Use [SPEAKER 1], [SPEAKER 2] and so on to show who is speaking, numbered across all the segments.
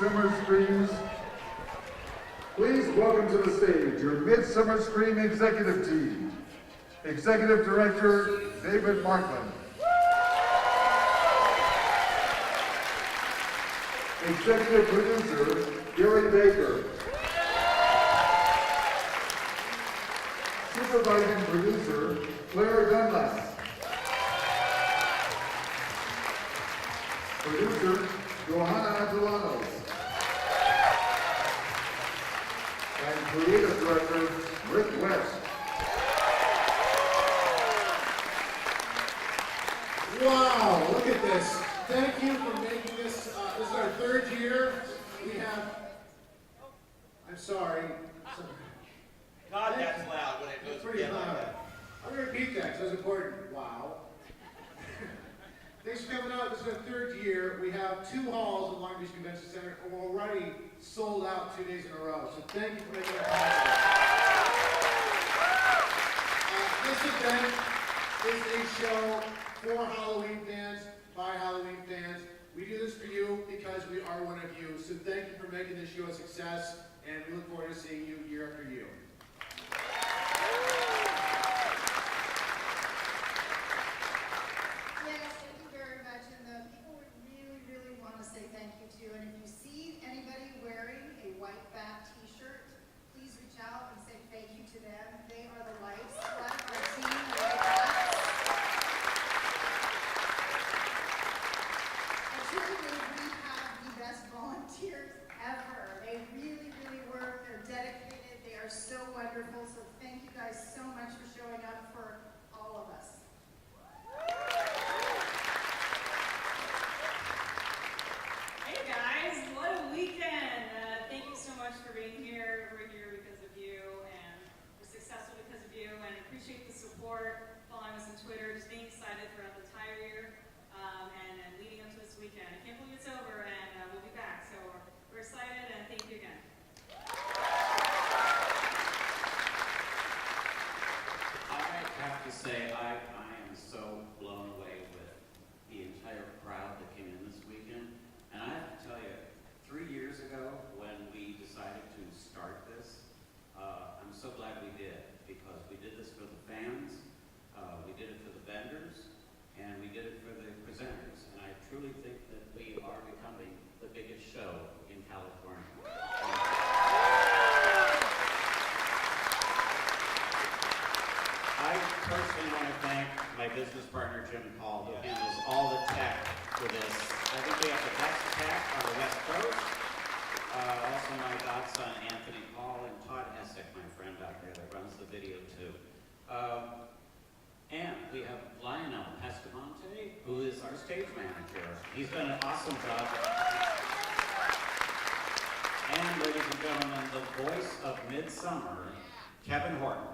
[SPEAKER 1] Midsummer Screams. Please welcome to the stage your Midsummer Scream executive team. Executive Director, David Markland. Executive Producer, Gary Baker. Supervising Producer, Claire Dunlap. Producer, Johanna Atalanos. And Creative Director, Rick West.
[SPEAKER 2] Wow, look at this. Thank you for making this. This is our third year. We have, I'm sorry.
[SPEAKER 3] God, that's loud when it goes
[SPEAKER 2] pretty loud. I'm going to repeat that because it's important. Wow. Thanks for coming out. This is our third year. We have 2 halls at Long Beach Convention Center, and we're already sold out 2 days in a row. So thank you for making it possible. This event is a show for Halloween fans, by Halloween fans. We do this for you because we are one of you. So thank you for making this show a success, and we look forward to seeing you year after year.
[SPEAKER 4] Yes, thank you very much. And the people would really, really want to say thank you to. And if you see anybody wearing a white bat t-shirt, please reach out and say thank you to them. They are the lifeblood of our team, the white bats. I truly believe we have the best volunteers ever. They really, really work. They're dedicated. They are so wonderful. So thank you guys so much for showing up for all of us.
[SPEAKER 5] Hey guys, what a weekend! Thank you so much for being here. We're here because of you, and we're successful because of you, and appreciate the support, following us on Twitter, just being excited throughout the entire year, and leading up to this weekend. I can't believe it's over, and we'll be back, so we're excited, and thank you again.
[SPEAKER 6] I have to say, I am so blown away with the entire crowd that came in this weekend. And I have to tell you, 3 years ago, when we decided to start this, I'm so glad we did, because we did this for the fans, we did it for the vendors, and we did it for the presenters. And I truly think that we are becoming the biggest show in California. I personally want to thank my business partner, Jim Paul, who handles all the tech for this. I think we have the best tech on the West Coast. Also my godson, Anthony Paul, and Todd Essick, my friend out there that runs the video too. And we have Lionel Pescamante, who is our stage manager. He's done an awesome job. And ladies and gentlemen, the voice of Midsummer, Kevin Horton.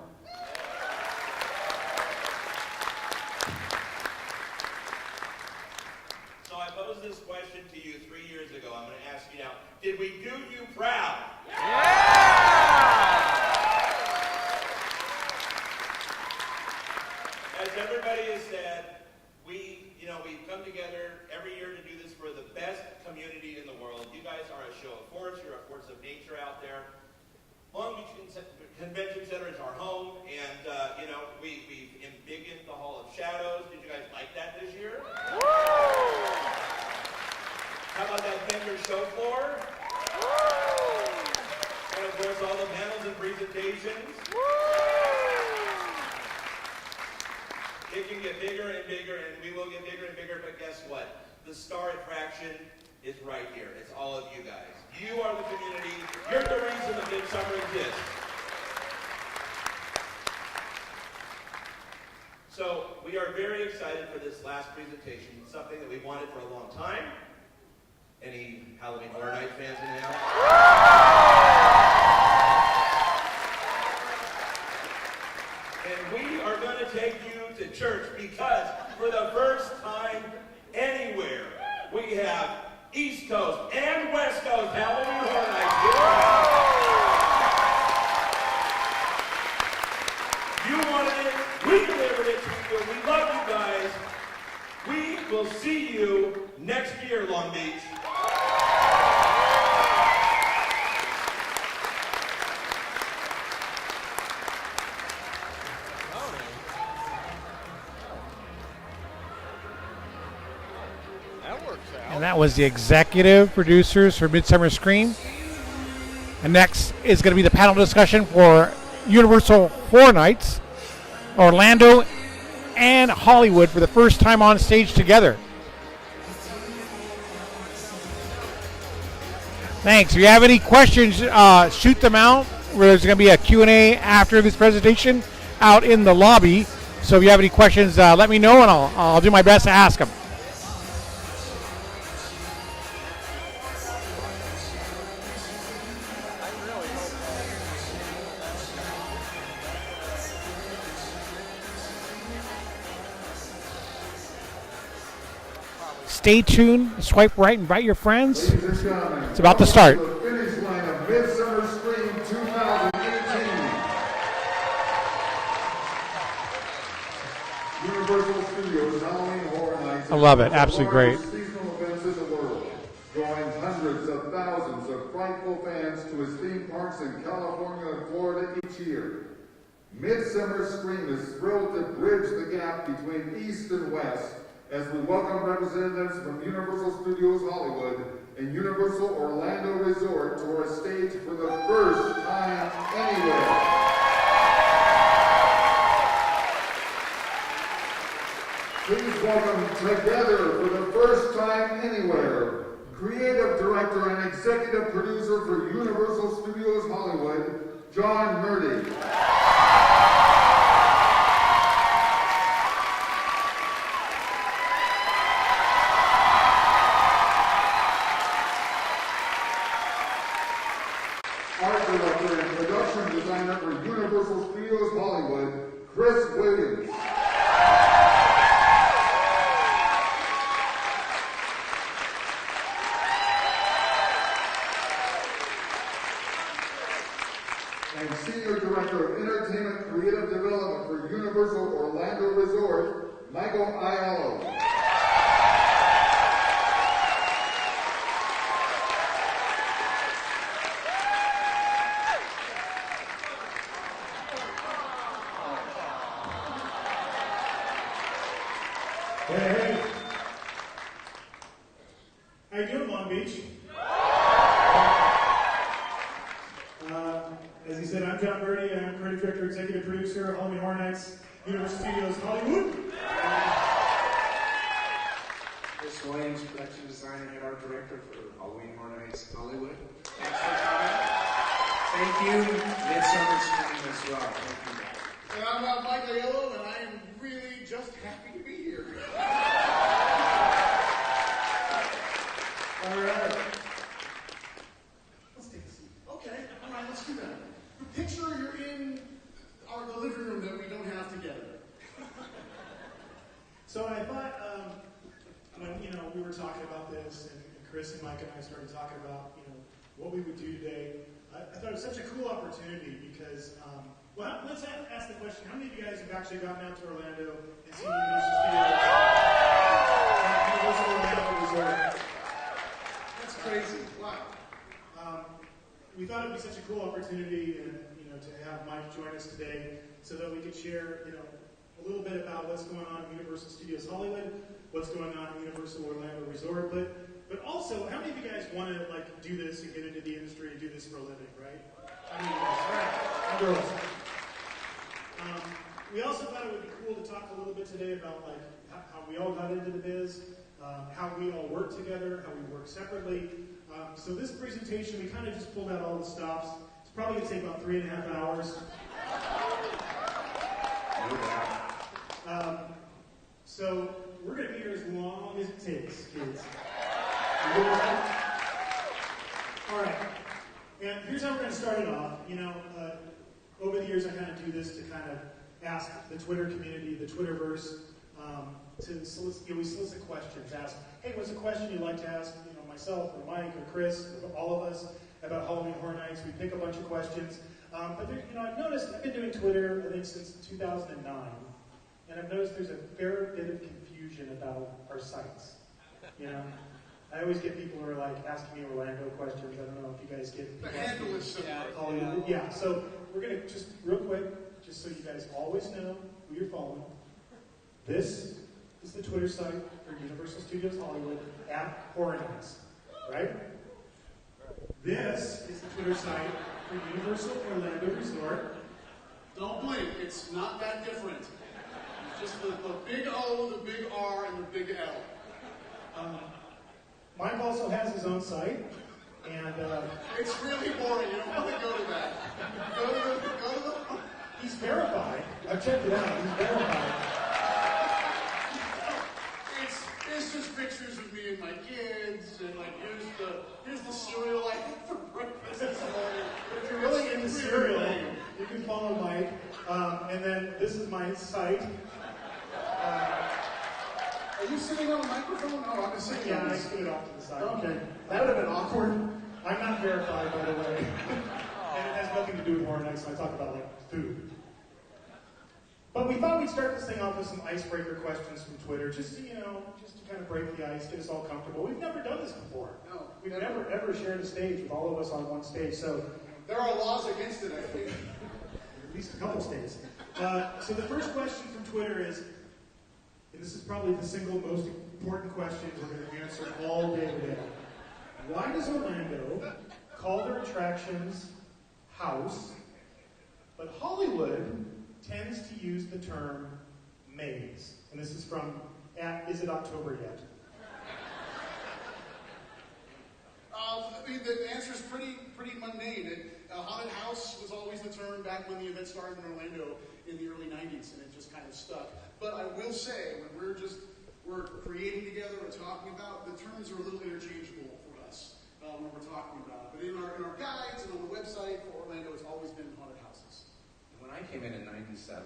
[SPEAKER 3] So I posed this question to you 3 years ago. I'm going to ask you now. Did we do you proud? As everybody has said, we come together every year to do this for the best community in the world. You guys are a show of force. You're a force of nature out there. Long Beach Convention Center is our home, and we've embiggened the Hall of Shadows. Did you guys like that this year? How about that vendor show floor? And of course, all the panels and presentations. It can get bigger and bigger, and we will get bigger and bigger, but guess what? The star attraction is right here. It's all of you guys. You are the community. You're the reason that Midsummer exists. So we are very excited for this last presentation. It's something that we wanted for a long time. Any Halloween Horror Night fans in the house? And we are going to take you to church because for the first time anywhere, we have East Coast and West Coast Halloween Horror Nights. You wanted it, we delivered it to you. We love you guys. We will see you next year, Long Beach.
[SPEAKER 7] That was the executive producers for Midsummer Scream. And next is going to be the panel discussion for Universal Horror Nights, Orlando and Hollywood for the first time on stage together. Thanks. If you have any questions, shoot them out. There's going to be a Q&A after this presentation out in the lobby. So if you have any questions, let me know, and I'll do my best to ask them. Stay tuned. Swipe right. Invite your friends. It's about to start.
[SPEAKER 1] The finish line of Midsummer Scream 2018. Universal Studios Halloween Horror Nights.
[SPEAKER 7] I love it. Absolutely great.
[SPEAKER 1] Seasonal events in the world, drawing hundreds of thousands of frightful fans to its theme parks in California and Florida each year. Midsummer Scream is thrilled to bridge the gap between East and West as we welcome representatives from Universal Studios Hollywood and Universal Orlando Resort to our stage for the first time anywhere. Please welcome together for the first time anywhere, creative director and executive producer for Universal Studios Hollywood, John Murdy. Art director and production designer for Universal Studios Hollywood, Chris Williams. And senior director of entertainment creative development for Universal Orlando Resort, Michael Aiello.
[SPEAKER 8] Hey. How you doing, Long Beach? As he said, I'm John Murdy. I'm creative director, executive producer, Halloween Horror Nights, Universal Studios Hollywood.
[SPEAKER 9] Chris Williams, production designer and art director for Halloween Horror Nights Hollywood. Thanks for coming. Thank you, Midsummer Scream as well. Thank you, guys.
[SPEAKER 2] And I'm Mike Aiello, and I am really just happy to be here.
[SPEAKER 8] All right.
[SPEAKER 2] Let's take a seat. Okay, all right, let's do that. Picture you're in the living room that we don't have together.
[SPEAKER 8] So I thought when we were talking about this, and Chris and Mike and I started talking about what we would do today, I thought it was such a cool opportunity because let's ask the question: how many of you guys have actually gotten out to Orlando and seen Universal Studios? Universal Orlando Resort.
[SPEAKER 2] That's crazy. Wow.
[SPEAKER 8] We thought it would be such a cool opportunity, and to have Mike join us today, so that we could share, a little bit about what's going on in Universal Studios Hollywood, what's going on in Universal Orlando Resort, but also, how many of you guys want to do this and get into the industry and do this for a living, right? How many of you guys? All right, and girls. We also thought it would be cool to talk a little bit today about how we all got into the biz, how we all work together, how we work separately. So this presentation, we kind of just pulled out all the stops. It's probably going to take about 3.5 hours. So we're going to be here as long as it takes, kids. All right. And here's how we're going to start it off. Over the years, I kind of do this to kind of ask the Twitter community, the Twitterverse, to solicit, we solicit questions. Ask, hey, what's a question you'd like to ask, myself or Mike or Chris, or all of us about Halloween Horror Nights? We pick a bunch of questions. But there, I've noticed, I've been doing Twitter, I think, since 2009, and I've noticed there's a fair bit of confusion about our sites. I always get people who are asking me Orlando questions. I don't know if you guys get
[SPEAKER 2] The handle is similar.
[SPEAKER 8] Yeah, so we're going to just real quick, just so you guys always know who you're following. This is the Twitter site for Universal Studios Hollywood at Horror Nights, right? This is the Twitter site for Universal Orlando Resort.
[SPEAKER 2] Don't blink, it's not that different. It's just the big O, the big R, and the big L.
[SPEAKER 8] Mike also has his own site, and
[SPEAKER 2] It's really boring, you don't want to go to that. Go to the
[SPEAKER 8] he's verified. I've checked it out. He's verified.
[SPEAKER 2] It's just pictures of me and my kids, and like here's the cereal I had for breakfast this morning.
[SPEAKER 8] If you're really into cereal, you can follow Mike. And then this is my site.
[SPEAKER 2] Are you sitting on a microphone? No, I'm just sitting
[SPEAKER 8] Yeah,
[SPEAKER 2] on
[SPEAKER 8] I
[SPEAKER 2] this.
[SPEAKER 8] scoot off to the side.
[SPEAKER 2] Okay, that would have been awkward.
[SPEAKER 8] I'm not verified, by the way. And it has nothing to do with Horror Nights, and I talk about like food. But we thought we'd start this thing off with some icebreaker questions from Twitter, just to kind of break the ice, get us all comfortable. We've never done this before.
[SPEAKER 2] No,
[SPEAKER 8] We've never ever shared a stage with all of us on one stage, so
[SPEAKER 2] there are laws against it, I think.
[SPEAKER 8] at least a couple stages. So the first question from Twitter is, and this is probably the single most important question we're going to answer all day today. Why does Orlando call their attractions house, but Hollywood tends to use the term maze? And this is from Is It October Yet?
[SPEAKER 2] The answer is pretty mundane. Haunted house was always the term back when the event started in Orlando in the early 90s, and it just kind of stuck. But I will say, when we're creating together or talking about, the terms are a little interchangeable for us when we're talking about it. But in our guides and on the website for Orlando, it's always been haunted houses.
[SPEAKER 9] When I came in '97,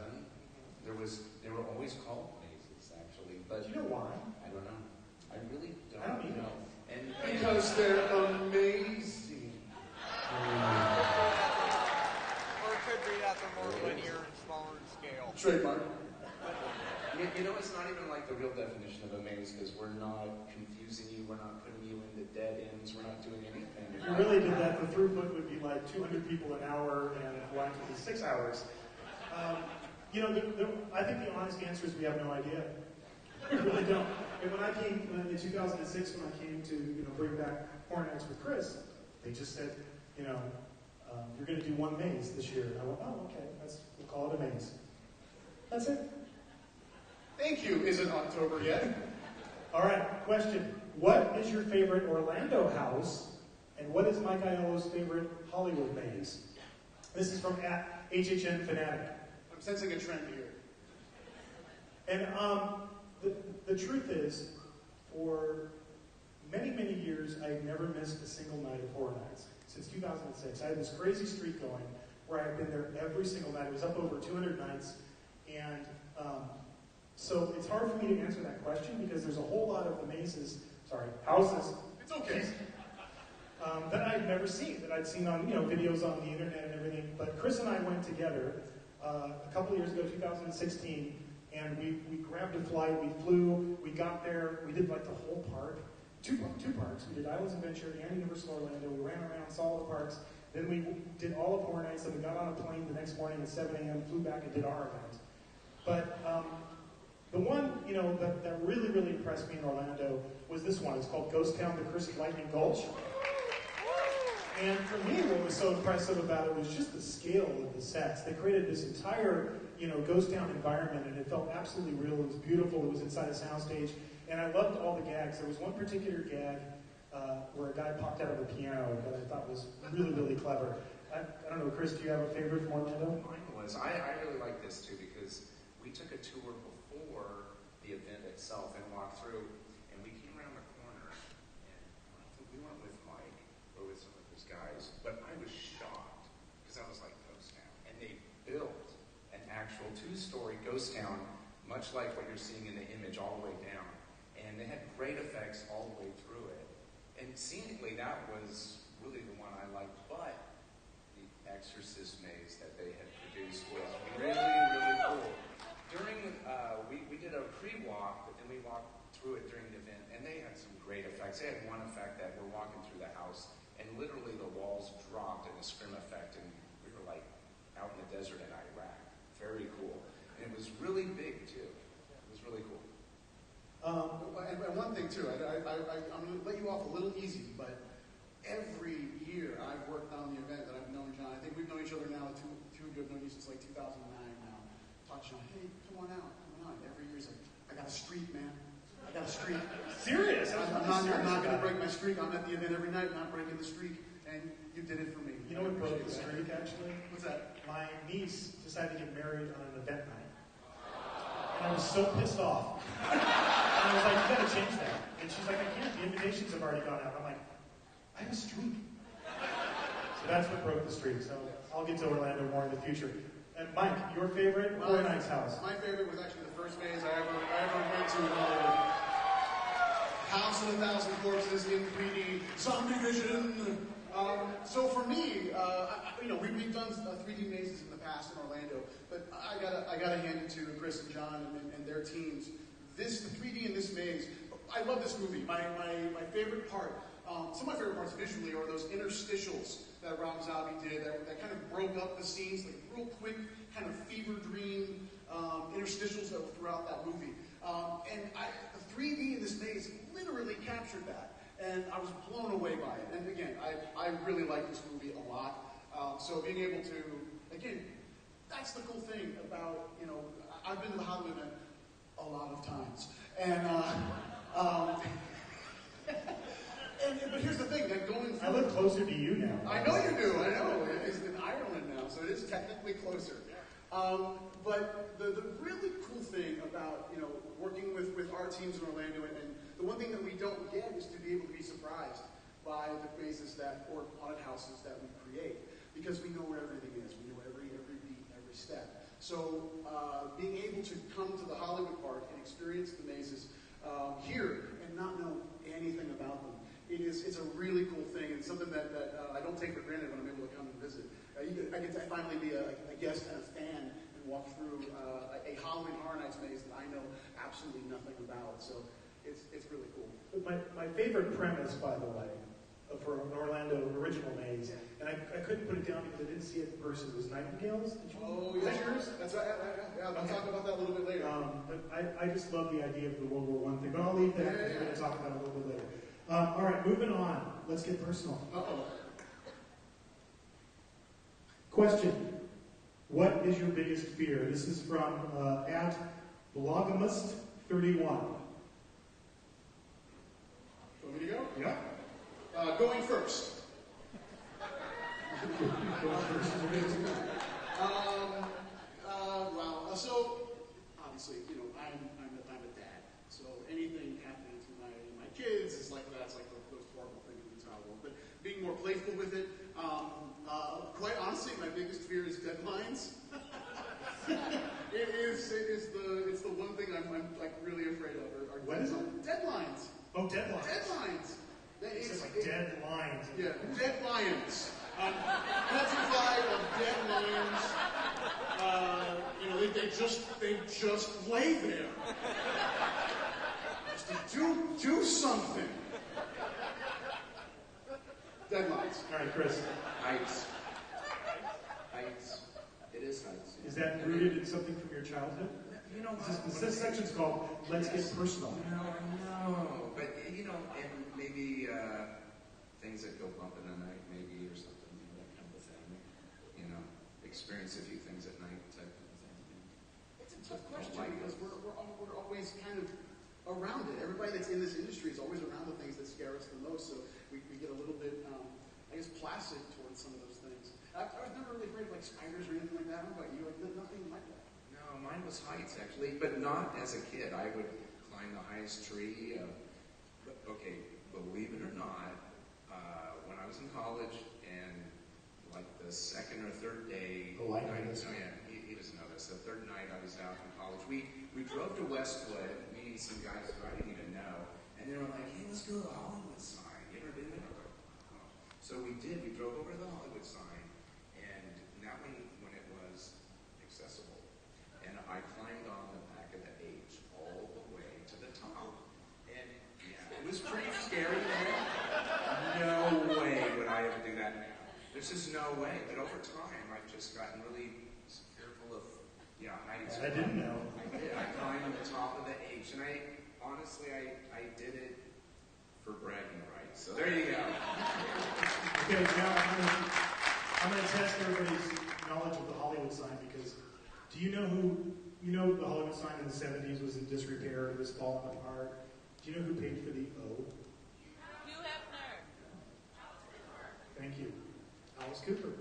[SPEAKER 9] they were always called mazes, actually. But
[SPEAKER 8] Do you know why?
[SPEAKER 9] I don't know. I really don't,
[SPEAKER 8] I don't either.
[SPEAKER 9] know. And
[SPEAKER 2] Because they're amazing.
[SPEAKER 10] Or it could be that they're more linear and smaller in scale.
[SPEAKER 2] Trademark.
[SPEAKER 9] you know, it's not even like the real definition of a maze, because we're not confusing you, we're not putting you into dead ends, we're not doing anything.
[SPEAKER 8] If you really did that, the throughput would be like 200 people an hour, and Hawaii would be 6 hours. I think the honest answer is we have no idea. We really don't. And when I came in 2006, when I came to bring back Horror Nights with Chris, they just said, you're going to do one maze this year. And I went, oh, okay, we'll call it a maze. That's it.
[SPEAKER 2] Thank you. Is it October yet?
[SPEAKER 8] All right, question. What is your favorite Orlando house, and what is Mike Aiello's favorite Hollywood maze? This is from @HHN Fanatic.
[SPEAKER 2] I'm sensing a trend here.
[SPEAKER 8] And the truth is, for many, many years, I had never missed a single night of Horror Nights. Since 2006, I had this crazy streak going where I had been there every single night. It was up over 200 nights. And so it's hard for me to answer that question because there's a whole lot of the houses.
[SPEAKER 2] It's okay.
[SPEAKER 8] That I'd never seen, that I'd seen on videos on the internet and everything. But Chris and I went together a couple years ago, 2016, and we grabbed a flight, we flew, we got there, we did like the whole park, two parks. We did Islands of Adventure and Universal Orlando. We ran around, saw all the parks. Then we did all of Horror Nights, and we got on a plane the next morning at 7 a.m., flew back and did our event. But the one, that really, really impressed me in Orlando was this one. It's called Ghost Town, the Cursed Lightning Gulch. And for me, what was so impressive about it was just the scale of the sets. They created this entire, ghost town environment, and it felt absolutely real. It was beautiful. It was inside a soundstage, and I loved all the gags. There was one particular gag where a guy popped out of a piano that I thought was really, really clever. I don't know, Chris, do you have a favorite from Orlando?
[SPEAKER 9] mine was, I really like this too, because we took a tour before the event itself and walked through, and we came around the corner, and I think we went with Mike, or with some of his guys, but I was shocked, because I was like, Ghost Town, and they built an actual 2-story ghost town, much like what you're seeing in the image all the way down, and they had great effects all the way through it, and scenically that was really the one I liked, but the Exorcist maze that they had produced was really, really cool. During, we did a pre-walk, but then we walked through it during the event, and they had some great effects. They had one effect that we're walking through the house, and literally the walls dropped in a scream effect, and we were like out in the desert in Iraq. Very cool. And it was really big, too. It was really cool.
[SPEAKER 2] And one thing too, I'm going to let you off a little easy, but every year I've worked on the event that I've known John. I think we've known each other now, two of you have known you since like 2009 now. Talk to John, hey, come on out, come on. Every year he's like, I got a streak, man. I got a streak.
[SPEAKER 8] Serious?
[SPEAKER 2] I'm not going to break my streak. I'm at the event every night, not breaking the streak. And you did it for me.
[SPEAKER 8] You know what broke the streak, actually?
[SPEAKER 2] What's that?
[SPEAKER 8] My niece decided to get married on an event night. And I was so pissed off. And I was like, you gotta change that. And she's like, I can't. The invitations have already gone out. I'm like, I have a streak. So that's what broke the streak. So I'll get to Orlando more in the future. And Mike, your favorite? Horror Nights house.
[SPEAKER 2] My favorite was actually the first maze I ever went to. House of 1,000 Corpses in 3D, Zombie Vision. So for me, we've done 3D mazes in the past in Orlando, but I gotta hand it to Chris and John and their teams. The 3D in this maze, I love this movie. My favorite part, some of my favorite parts visually are those interstitials that Rob Zombie did that kind of broke up the scenes, like real quick, kind of fever dream interstitials that were throughout that movie. The 3D in this maze literally captured that. And I was blown away by it. And again, I really like this movie a lot. So being able to, again, that's the cool thing about, I've been to the Hollywood event a lot of times. But here's the thing, that going through...
[SPEAKER 8] I live closer to you now.
[SPEAKER 2] I know you do, I know. It's in Ireland now, so it is technically closer. But the really cool thing about, working with our teams in Orlando, and the one thing that we don't get is to be able to be surprised by the mazes or haunted houses that we create, because we know where everything is. We know every beat, every step. So being able to come to the Hollywood Park and experience the mazes here and not know anything about them, it's a really cool thing, and something that I don't take for granted when I'm able to come and visit. I get to finally be a guest and a fan and walk through a Halloween Horror Nights maze that I know absolutely nothing about. So it's really cool.
[SPEAKER 8] My favorite premise, by the way, for an Orlando original maze, and I couldn't put it down because I didn't see it in person, was Nightingales. Did you?
[SPEAKER 2] Oh, yeah. Yours? That's right. Yeah, I'll talk about that a little bit later.
[SPEAKER 8] But I just love the idea of the World War I thing, but I'll leave that because we're going to talk about it a little bit later. All right, moving on. Let's get personal.
[SPEAKER 2] Uh-oh.
[SPEAKER 8] Question. What is your biggest fear? This is from @blogamist31.
[SPEAKER 2] Want me to go?
[SPEAKER 8] Yeah.
[SPEAKER 2] Going first. So obviously, I'm a dad. So anything happening to my kids is like that's like those horrible things in the child world. But being more playful with it, quite honestly, my biggest fear is deadlines. It's the one thing I'm like really afraid of.
[SPEAKER 8] What is it?
[SPEAKER 2] Deadlines.
[SPEAKER 8] Oh, deadlines.
[SPEAKER 2] Deadlines.
[SPEAKER 8] It's like dead lions.
[SPEAKER 2] Yeah, dead lions. Petrified of dead lions. They just lay there. Just do something. Deadlines.
[SPEAKER 8] All right, Chris.
[SPEAKER 9] Heights. It is heights.
[SPEAKER 8] Is that rooted in something from your childhood?
[SPEAKER 9] You know,
[SPEAKER 8] This section's called Let's Get Personal.
[SPEAKER 9] No, but and maybe things that go bump in the night, maybe, or something, that kind of thing. Experience a few things at night, type of thing.
[SPEAKER 2] It's a tough question because we're always kind of around it. Everybody that's in this industry is always around the things that scare us the most. So we get a little bit, placid towards some of those things. I was never really afraid of like spiders or anything like that. How about you? Like nothing like that.
[SPEAKER 9] No, mine was heights actually, but not as a kid. I would climb the highest tree. Okay, believe it or not, when I was in college and like the second or third day, he doesn't know this. The third night I was out in college, we drove to Westwood, me and some guys who I didn't even know, and they were like, hey, let's go to the Hollywood sign. You ever been there? So we did. We drove over to the Hollywood sign, and that one, when it was accessible, and I climbed on the back of the H all the way to the top. And yeah, it was pretty scary then. No way would I ever do that now. There's just no way. But over time, I've just gotten really fearful of heights.
[SPEAKER 8] I didn't know.
[SPEAKER 9] I did. I climbed on the top of the H, and I honestly, I did it for bragging rights. So there you go.
[SPEAKER 8] Okay, now I'm going to test everybody's knowledge of the Hollywood sign because do you know the Hollywood sign in the 70s was in disrepair, it was falling apart. Do you know who paid for the O?
[SPEAKER 10] Hugh Hefner.
[SPEAKER 8] Thank you. Alice Cooper.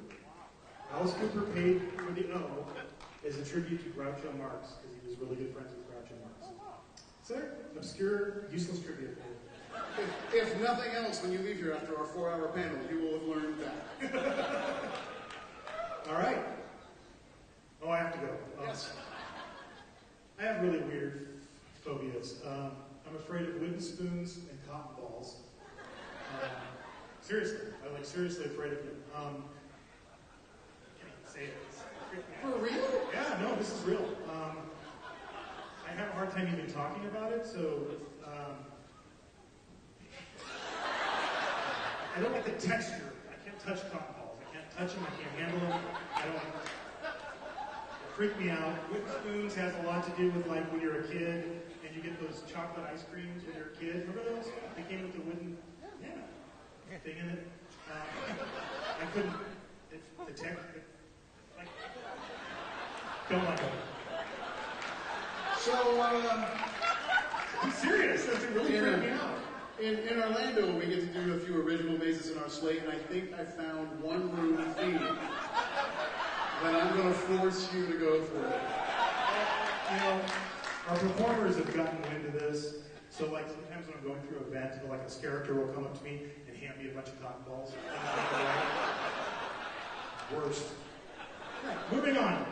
[SPEAKER 8] Alice Cooper paid for the O as a tribute to Groucho Marx because he was really good friends with Groucho Marx. So, obscure, useless trivia for you.
[SPEAKER 2] If nothing else, when you leave here after our 4-hour panel, you will have learned that.
[SPEAKER 8] All right. Oh, I have to go.
[SPEAKER 2] Yes.
[SPEAKER 8] I have really weird phobias. I'm afraid of wooden spoons and cotton balls. Seriously, I'm seriously afraid of them. I can't even say it.
[SPEAKER 2] For real?
[SPEAKER 8] Yeah, no, this is real. I have a hard time even talking about it, so I don't like the texture. I can't touch cotton balls. I can't touch them. I can't handle them. They freak me out. Wooden spoons has a lot to do with when you're a kid and you get those chocolate ice creams when you're a kid. Remember those? They came with the wooden thing in it. I couldn't. The texture. Don't like it.
[SPEAKER 2] So,
[SPEAKER 8] I'm serious. That's really freaked me out.
[SPEAKER 2] in Orlando, we get to do a few original mazes in our slate, and I think I found one room theme that I'm going to force you to go through.
[SPEAKER 8] Our performers have gotten wind of this, so sometimes when I'm going through an event, a character will come up to me and hand me a bunch of cotton balls. Worst. Moving on.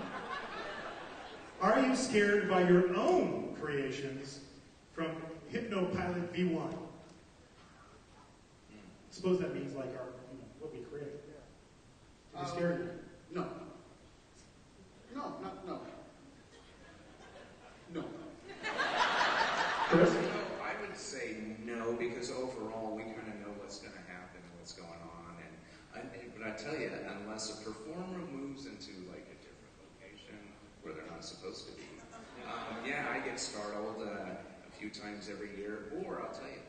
[SPEAKER 8] Are you scared by your own creations from Hypnopilot V1? Suppose that means what we create. Are you scared?
[SPEAKER 2] No. No.
[SPEAKER 8] Chris?
[SPEAKER 9] I would say no, because overall we kind of know what's going to happen and what's going on. But I tell you, unless a performer moves into a different location where they're not supposed to be, I get startled a few times every year. Or I'll tell you,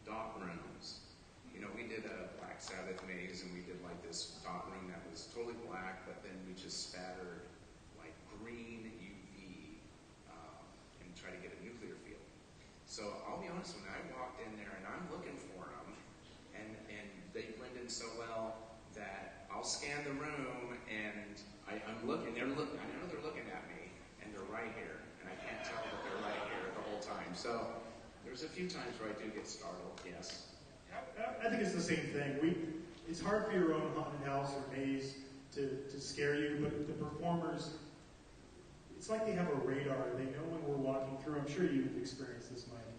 [SPEAKER 9] dot rooms. We did a Black Sabbath maze, and we did this dot room that was totally black, but then we just spattered green UV and try to get a nuclear field. So I'll be honest, when I walked in there and I'm looking for them, and they blend in so well that I'll scan the room and I'm looking. I know they're looking at me, and they're right here, and I can't tell that they're right here the whole time. So there's a few times where I do get startled. Yes.
[SPEAKER 8] I think it's the same thing. It's hard for your own haunted house or maze to scare you, but the performers, it's like they have a radar. They know when we're walking through. I'm sure you've experienced this, Mike.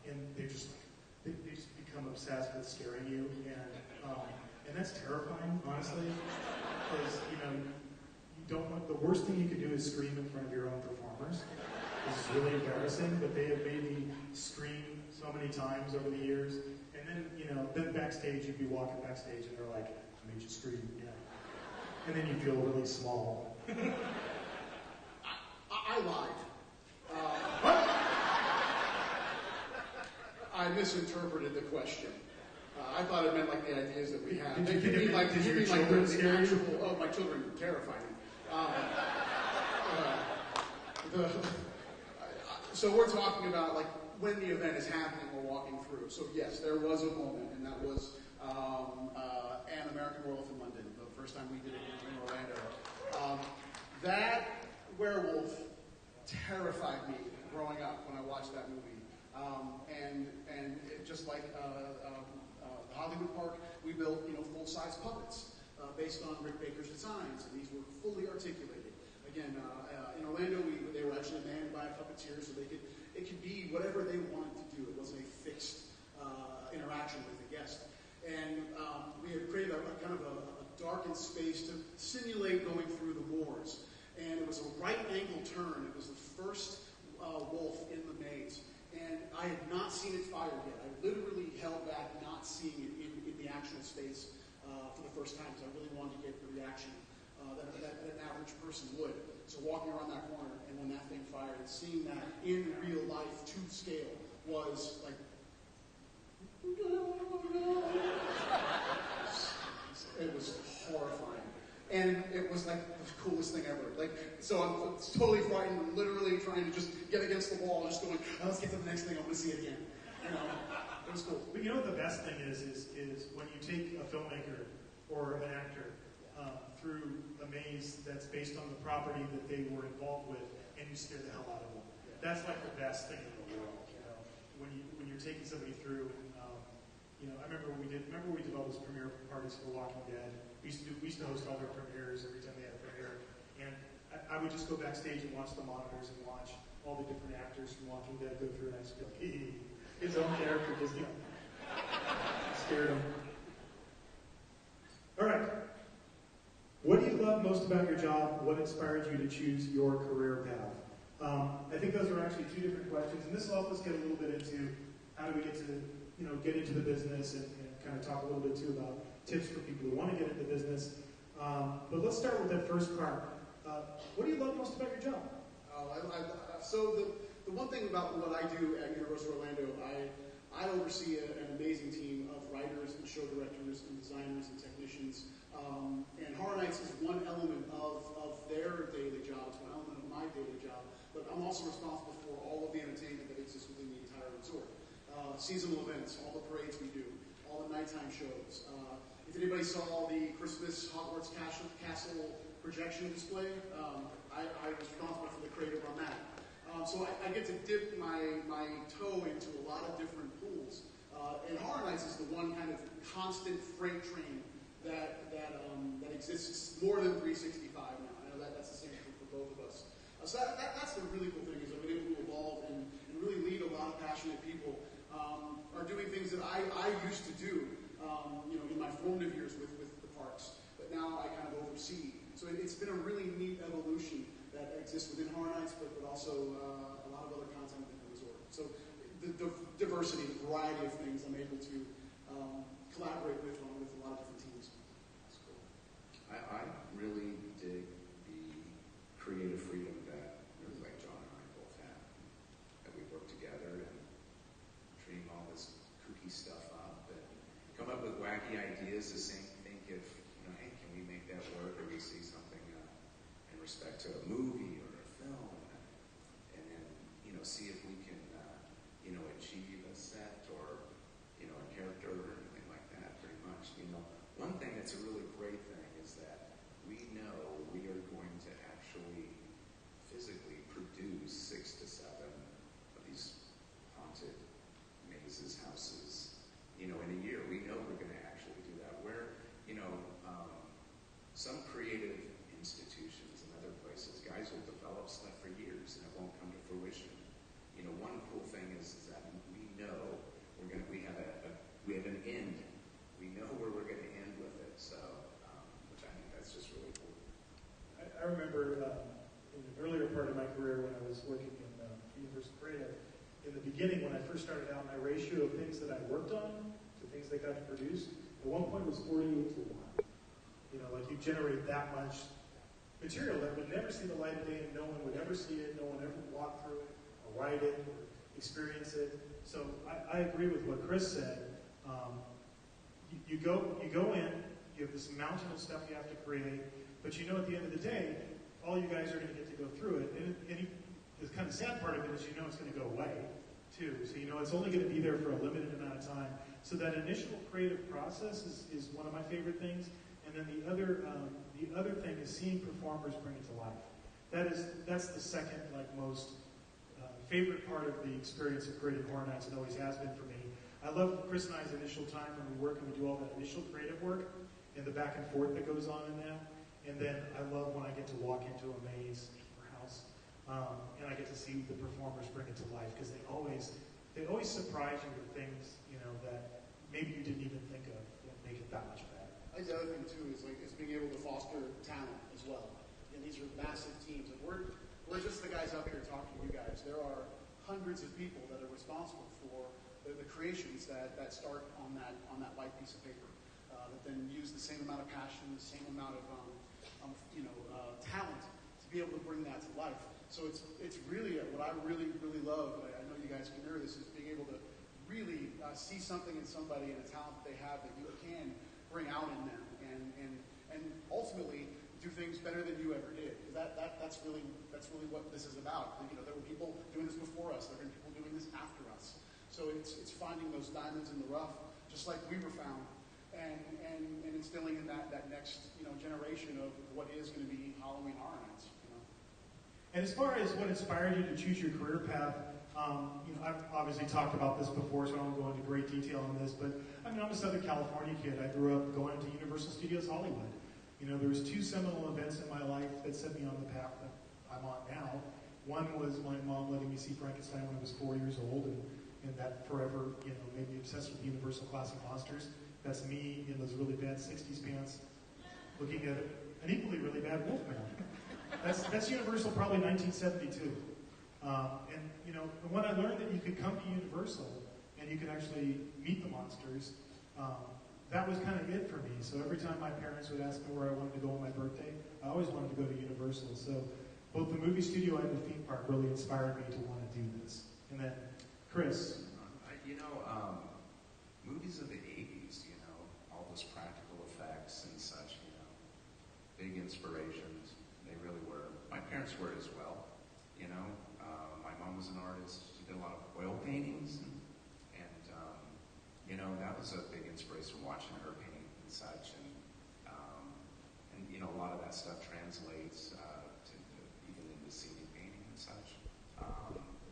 [SPEAKER 8] And they just become obsessed with scaring you, and that's terrifying, honestly, because you don't want. The worst thing you could do is scream in front of your own performers. This is really embarrassing, but they have made me scream so many times over the years. And then, then backstage, you'd be walking backstage, and they're like, I made you scream, and then you feel really small.
[SPEAKER 2] I lied.
[SPEAKER 8] What?
[SPEAKER 2] I misinterpreted the question. I thought it meant the ideas that we have.
[SPEAKER 8] Did you
[SPEAKER 2] mean
[SPEAKER 8] did your
[SPEAKER 2] the
[SPEAKER 8] children scare you?
[SPEAKER 2] actual? Oh, my children terrify me. So we're talking about when the event is happening, we're walking through. So yes, there was a moment, and that was an American Werewolf in London, the first time we did it in Orlando. That werewolf terrified me growing up when I watched that movie. And just like the Hollywood Park, we built full-size puppets based on Rick Baker's designs, and these were fully articulated. Again, in Orlando, they were actually manned by a puppeteer, so it could be whatever they wanted to do. It wasn't a fixed interaction with the guest. And we had created a kind of a darkened space to simulate going through the moors. And it was a right angle turn. It was the first wolf in the maze. And I had not seen it fired yet. I literally held back not seeing it in the actual space for the first time because I really wanted to get the reaction that an average person would. So walking around that corner, and when that thing fired, and seeing that in real life to scale was like, it was horrifying. And it was like the coolest thing ever. Like, so I'm totally frightened, I'm literally trying to just get against the wall, just going, oh, let's get to the next thing, I want to see it again. You know, it was cool.
[SPEAKER 8] But you know what the best thing is when you take a filmmaker or an actor through a maze that's based on the property that they were involved with, and you scare the hell out of them. That's like the best thing in the world. You know, when you're taking somebody through. You know, I remember when we did all those premiere parties for Walking Dead. We used to host all their premieres every time they had a premiere, and I would just go backstage and watch the monitors and watch all the different actors from Walking Dead go through, and I just go, his own character just scared him. All right. What do you love most about your job? What inspired you to choose your career path? I think those are actually two different questions, and this will help us get a little bit into how do we get into the business and kind of talk a little bit too about tips for people who want to get into business. But let's start with that first part. What do you love most about your job?
[SPEAKER 2] So the one thing about what I do at Universal Orlando, I oversee an amazing team of writers and show directors and designers and technicians. And Horror Nights is one element of their daily job. It's one element of my daily job. But I'm also responsible for all of the entertainment that exists within the entire resort. Seasonal events, all the parades we do, all the nighttime shows. If anybody saw the Christmas Hogwarts Castle projection display, I was responsible for the creative on that. So I get to dip my toe into a lot of different pools. And Horror Nights is the one kind of constant freight train that exists more than 365 now. I know that's the same for both of us. So that's the really cool thing, is I've been able to evolve and really lead a lot of passionate people. Are doing things that I used to do, in my formative years with the parks, but now I kind of oversee. So it's been a really neat evolution that exists within Horror Nights, but also a lot of other content within the resort. So the diversity, the variety of things I'm able to collaborate with a lot of different teams. That's cool.
[SPEAKER 9] I really dig the creative freedom that really like John and I both have. That we work together and dream all this kooky stuff up and come up with wacky ideas to think if, hey, can we make that work, or we see something in respect to a movie or a film, and then, see if we can, achieve a set or, a character or anything like that, pretty much. One thing that's a really great thing is that we know we are going to actually physically produce 6 to 7 of these haunted mazes, houses, in a year. We know we're going to actually do that. Where, some creative institutions and other places, guys will develop stuff for years and it won't come to fruition. One cool thing is that we know we have an end. We know where we're going to end with it. So, which I think that's just really cool.
[SPEAKER 8] I remember in the earlier part of my career when I was working in Universal Creative, in the beginning when I first started out, my ratio of things that I worked on to things that got to produce, at one point was 48 to 1. Like you generate that much material that would never see the light of day and no one would ever see it, no one ever walk through it or write it or experience it. So I agree with what Chris said. You go in, you have this mountain of stuff you have to create, but at the end of the day, all you guys are going to get to go through it. And the kind of sad part of it is it's going to go away, too. So it's only going to be there for a limited amount of time. So that initial creative process is one of my favorite things. And then the other thing is seeing performers bring it to life. That's the second most favorite part of the experience of creating Horror Nights. It always has been for me. I love Chris and I's initial time when we work and we do all that initial creative work and the back and forth that goes on in that. And then I love when I get to walk into a maze or house and I get to see the performers bring it to life, because they always surprise you with things that maybe you didn't even think of that make it that much better.
[SPEAKER 2] I think the other thing too is being able to foster talent as well. And these are massive teams. And we're just the guys up here talking to you guys. There are hundreds of people that are responsible for the creations that start on that white piece of paper. That then use the same amount of passion, the same amount of talent to be able to bring that to life. So it's really what I really love. I know you guys can hear this, is being able to really see something in somebody and a talent that they have that you can bring out in them, and ultimately do things better than you ever did. That's really what this is about. You know, there were people doing this before us. There are people doing this after us. So it's finding those diamonds in the rough, just like we were found, and instilling in that next generation of what is going to be Halloween Horror Nights.
[SPEAKER 8] And as far as what inspired you to choose your career path, I've obviously talked about this before, so I won't go into great detail on this, but I'm a Southern California kid. I grew up going to Universal Studios Hollywood. There was two seminal events in my life that set me on the path that I'm on now. One was my mom letting me see Frankenstein when I was 4 years old, and that forever, made me obsessed with Universal Classic Monsters. That's me in those really bad 60s pants looking at an equally really bad Wolfman. That's Universal, probably 1972. And when I learned that you could come to Universal and you could actually meet the monsters, that was kind of it for me. So every time my parents would ask me where I wanted to go on my birthday, I always wanted to go to Universal. So both the movie studio and the theme park really inspired me to want to do this. And then, Chris.
[SPEAKER 9] Movies of the 80s, all those practical effects and such, big inspirations. They really were. My parents were as well. My mom was an artist. She did a lot of oil paintings, and that was a big inspiration watching her paint and such. And a lot of that stuff translates to even into scenic painting and such.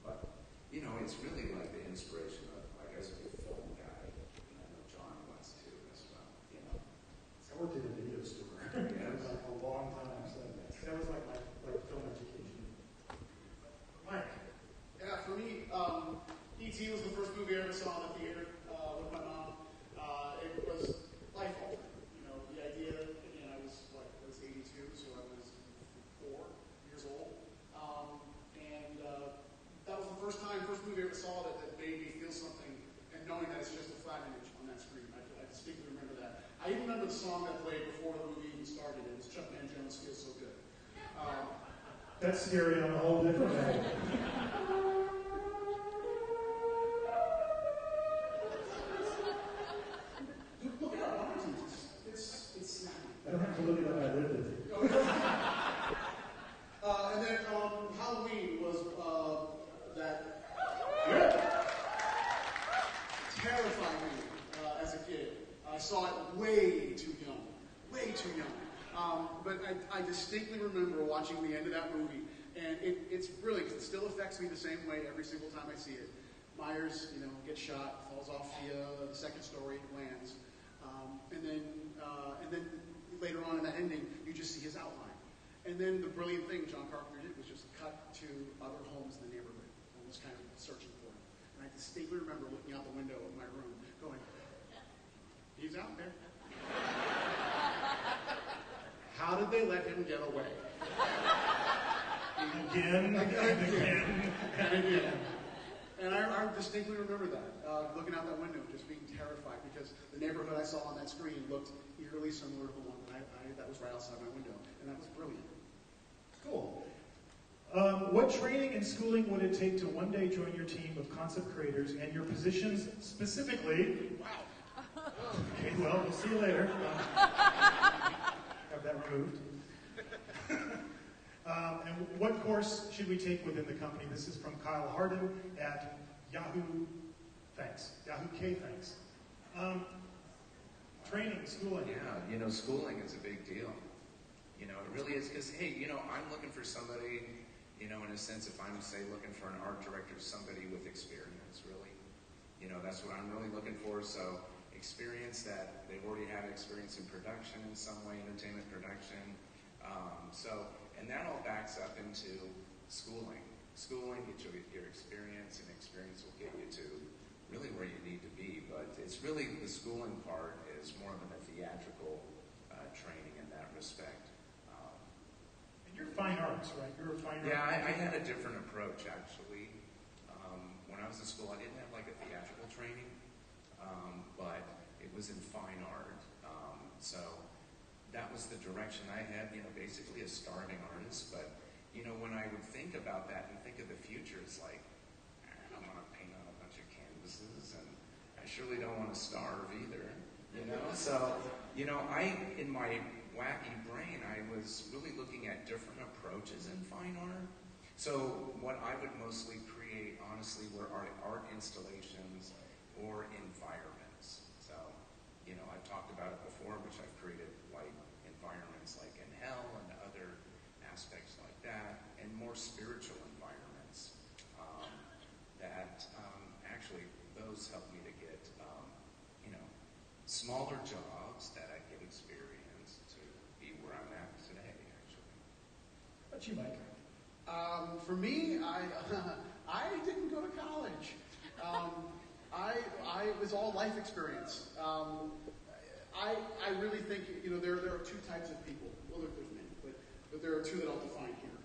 [SPEAKER 9] But it's really like the inspiration of, like, as a film guy. And I know John was too as well.
[SPEAKER 8] I worked in a video store. It was like a long time. So that was like my film education. Mike.
[SPEAKER 2] Yeah, for me, E.T. was the first movie I ever saw in the theater with my mom. It was life-altering. The idea, again, I was 82, so I was 4 years old. And that was the first movie I ever saw that made me feel something, and knowing that it's just a flat image on that screen. I distinctly remember that. I even remember the song that played before the movie even started. It was Chuck Man Jones, Feels So Good.
[SPEAKER 8] That's scary on a whole different level.
[SPEAKER 2] Look it up on iTunes. It's snappy.
[SPEAKER 8] I don't have to look it up. I lived it.
[SPEAKER 2] And then Halloween was that terrified me as a kid. I saw it way too young. But I distinctly remember watching the end of that movie, and it's brilliant because it still affects me the same way every single time I see it. Myers, gets shot, falls off the second story, lands, and then later on in that ending, you just see his outline. And then the brilliant thing John Carpenter did was just cut to other homes in the neighborhood and was kind of searching for him. And I distinctly remember looking out the window of my room, going, "He's out there." How did they let him get away?
[SPEAKER 8] Again.
[SPEAKER 2] And I distinctly remember that, looking out that window, just being terrified, because the neighborhood I saw on that screen looked eerily similar to the one that was right outside my window, and that was brilliant.
[SPEAKER 8] Cool. What training and schooling would it take to one day join your team of concept creators and your positions specifically?
[SPEAKER 2] Wow.
[SPEAKER 8] Okay, well, we'll see you later. Have that removed. And what course should we take within the company? This is from Kyle Harden at Yahoo. Thanks. Yahoo K. Thanks. Training, schooling.
[SPEAKER 9] Yeah, schooling is a big deal. It really is, because, hey, I'm looking for somebody, in a sense, if I'm, say, looking for an art director, somebody with experience, really. That's what I'm really looking for. So experience that they've already had experience in production in some way, entertainment production. And that all backs up into schooling. Schooling gets you your experience, and experience will get you to really where you need to be. But it's really the schooling part is more of a theatrical training in that respect.
[SPEAKER 8] And you're fine arts, right? You're a fine arts.
[SPEAKER 9] Yeah, I had a different approach, actually. When I was in school, I didn't have like a theatrical training, but it was in fine art. So that was the direction I had, basically a starving artist, but when I would think about that and think of the future, it's like, I don't want to paint on a bunch of canvases, and I surely don't want to starve either, So, in my wacky brain, I was really looking at different approaches in fine art. So what I would mostly create, honestly, were art installations or environments. So, I've talked about it before, which I've created like environments like in hell and other aspects like that, and more spiritual environments that actually those help me to get, smaller jobs that I get experience to be where I'm at today, actually.
[SPEAKER 2] What about you, Mike? For me, I didn't go to college. It was all life experience. I really think, there are two types of people. Well, there's many, but there are two that I'll define here.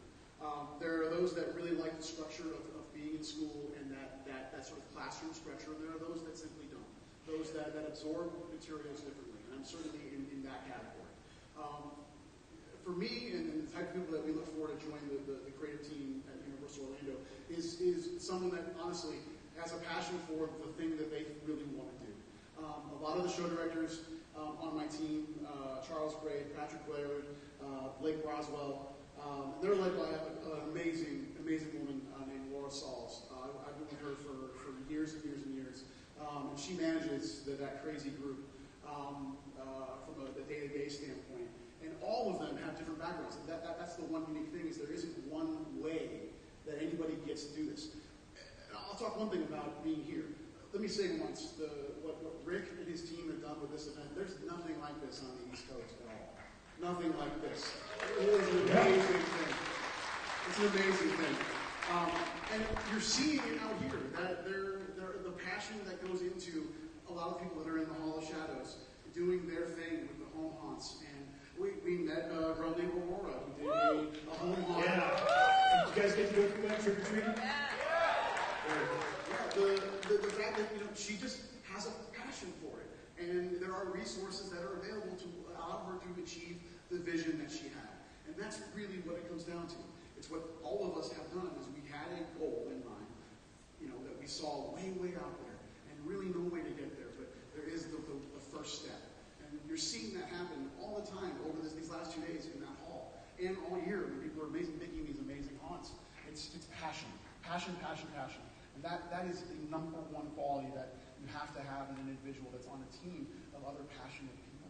[SPEAKER 2] There are those that really like the structure of being in school and that sort of classroom structure, and there are those that simply don't. Those that absorb materials differently, and I'm certainly in that category. For me, and the type of people that we look for to join the creative team at Universal Orlando is someone that honestly has a passion for the thing that they really want to do. A lot of the show directors on my team, Charles Gray, Patrick Blair, Blake Roswell, they're led by an amazing woman named Laura Sauls. I've been with her for years and years and years. And she manages that crazy group from the day-to-day standpoint. And all of them have different backgrounds. And that's the one unique thing, is there isn't one way that anybody gets to do this. I'll talk one thing about being here. Let me say once, what Rick and his team have done with this event, there's nothing like this on the East Coast at all. Nothing like this. It is an amazing thing. It's an amazing thing. And you're seeing it out here, that the passion that goes into a lot of people that are in the Hall of Shadows, doing their thing with the home haunts. And we met a girl named Aurora who did a home haunt.
[SPEAKER 8] Yeah. Did you guys get to go through that trick-or-treating?
[SPEAKER 2] The fact that she just has a passion for it, and there are resources that are available to allow her to achieve the vision that she had, and that's really what it comes down to. It's what all of us have done, is we had a goal in mind, that we saw way out there, and really no way to get there, but there is the first step, and you're seeing that happen all the time over these last 2 days in that hall, and all year when people are making these amazing haunts. It's passion. And that is the number one quality that you have to have in an individual that's on a team of other passionate people.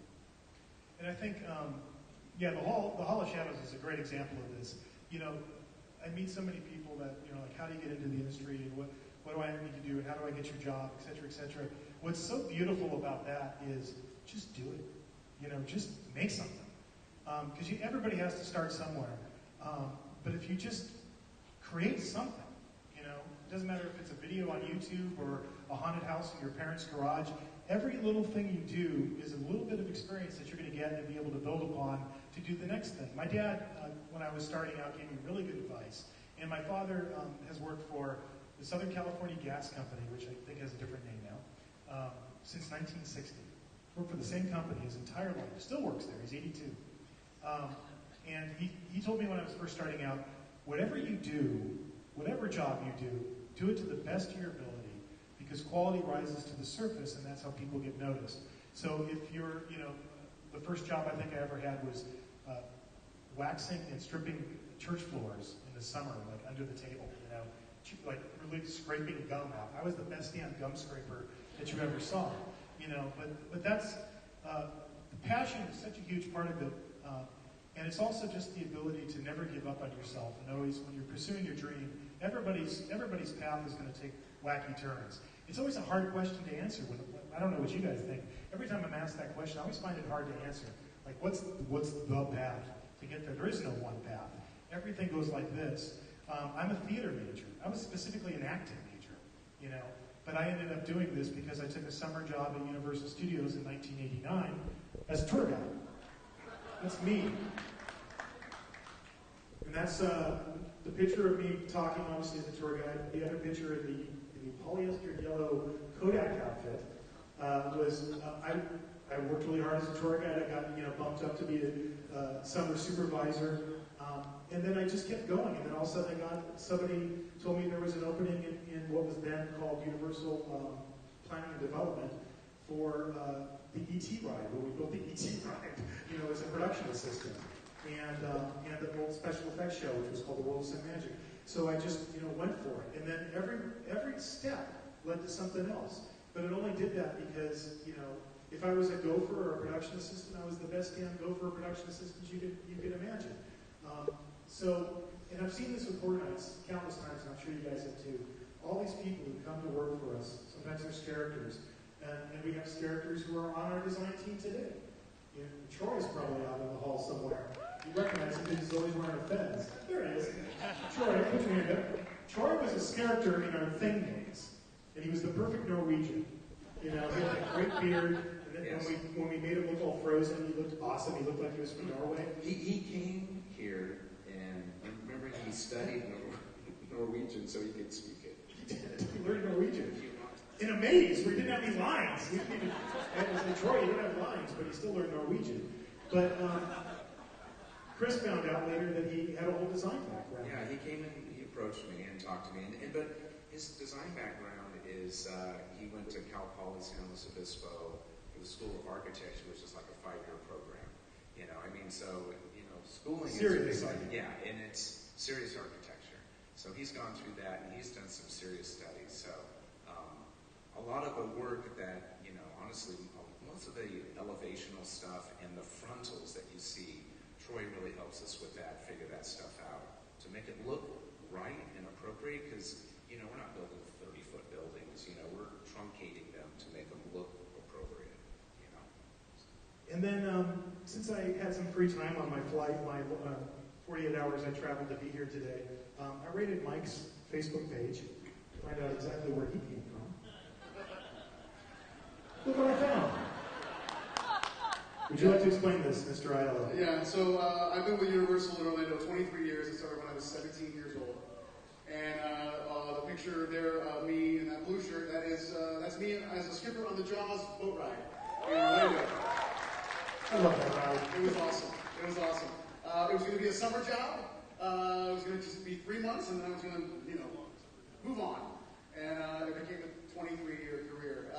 [SPEAKER 8] And I think, the Hall of Shadows is a great example of this. I meet so many people that, like, how do you get into the industry, and what do I need to do, and how do I get your job, et cetera, et cetera. What's so beautiful about that is just do it. Just make something. Because everybody has to start somewhere. But if you just create something, it doesn't matter if it's a video on YouTube or a haunted house in your parents' garage. Every little thing you do is a little bit of experience that you're going to get and be able to build upon to do the next thing. My dad, when I was starting out, gave me really good advice. And my father has worked for the Southern California Gas Company, which I think has a different name now, since 1960. Worked for the same company his entire life. Still works there. He's 82. And he told me when I was first starting out, whatever you do, whatever job you do it to the best of your ability, because quality rises to the surface, and that's how people get noticed. So if you're, the first job I think I ever had was waxing and stripping church floors in the summer, like under the table, like really scraping gum out. I was the best damn gum scraper that you ever saw, but that's, the passion is such a huge part of it, and it's also just the ability to never give up on yourself, and always, when you're pursuing your dream, everybody's path is going to take wacky turns. It's always a hard question to answer. I don't know what you guys think. Every time I'm asked that question, I always find it hard to answer. Like, what's the path to get there? There is no one path. Everything goes like this. I'm a theater major. I was specifically an acting major, but I ended up doing this because I took a summer job at Universal Studios in 1989 as a tour guide. That's me. And that's the picture of me talking, obviously, as a tour guide. The other picture in the polyester yellow Kodak outfit was I worked really hard as a tour guide. I got bumped up to be a summer supervisor, and then I just kept going. And then all of a sudden, somebody told me there was an opening in what was then called Universal Planning and Development for the ET ride, where we built the ET ride, as a production assistant, and the old special effects show, which was called The World of Sin Magic. So I just went for it, and then every step led to something else. But it only did that because if I was a gopher or a production assistant, I was the best damn gopher or production assistant you could imagine. And I've seen this with Horror Nights countless times, and I'm sure you guys have too. All these people who come to work for us, sometimes there's characters, and we have characters who are on our design team today. Troy's probably out in the hall somewhere. You recognize him because he's always wearing a fez. There he is. Troy, put your hand up. Troy was a character in our Thing days, and he was the perfect Norwegian. He had a great beard, and then when we made him look all frozen, he looked awesome. He looked like he was from Norway.
[SPEAKER 9] He came here, and remember he studied Norwegian so he could speak it.
[SPEAKER 8] He did. He learned Norwegian. In a maze where he didn't have any lines. He didn't even, and Troy, he didn't have lines, but he still learned Norwegian. But Chris found out later that he had a whole design background.
[SPEAKER 9] Yeah, he came and he approached me and talked to me. But his design background is he went to Cal Poly San Luis Obispo for the School of Architecture, which is like a 5-year program. Schooling
[SPEAKER 8] serious.
[SPEAKER 9] is and it's serious architecture. So he's gone through that and he's done some serious studies. So a lot of the work that, honestly, most of the elevational stuff and the frontals that you see, Troy really helps us with that, figure that stuff out to make it look right and appropriate because, we're not building 30-foot buildings, we're truncating them to make them look appropriate,
[SPEAKER 8] And then, since I had some free time on my flight, my 48 hours I traveled to be here today, I raided Mike's Facebook page to find out exactly where he came from. Look what I found. Would you like to explain this, Mr. Aiello?
[SPEAKER 2] Yeah, so I've been with Universal in Orlando 23 years. I started when I was 17 years old. And the picture there of me in that blue shirt, that's me as a skipper on the Jaws boat ride in Orlando.
[SPEAKER 8] I love that ride.
[SPEAKER 2] It was awesome. It was awesome. It was going to be a summer job. It was going to just be 3 months, and then I was going to, move on. And it became a 23-year career.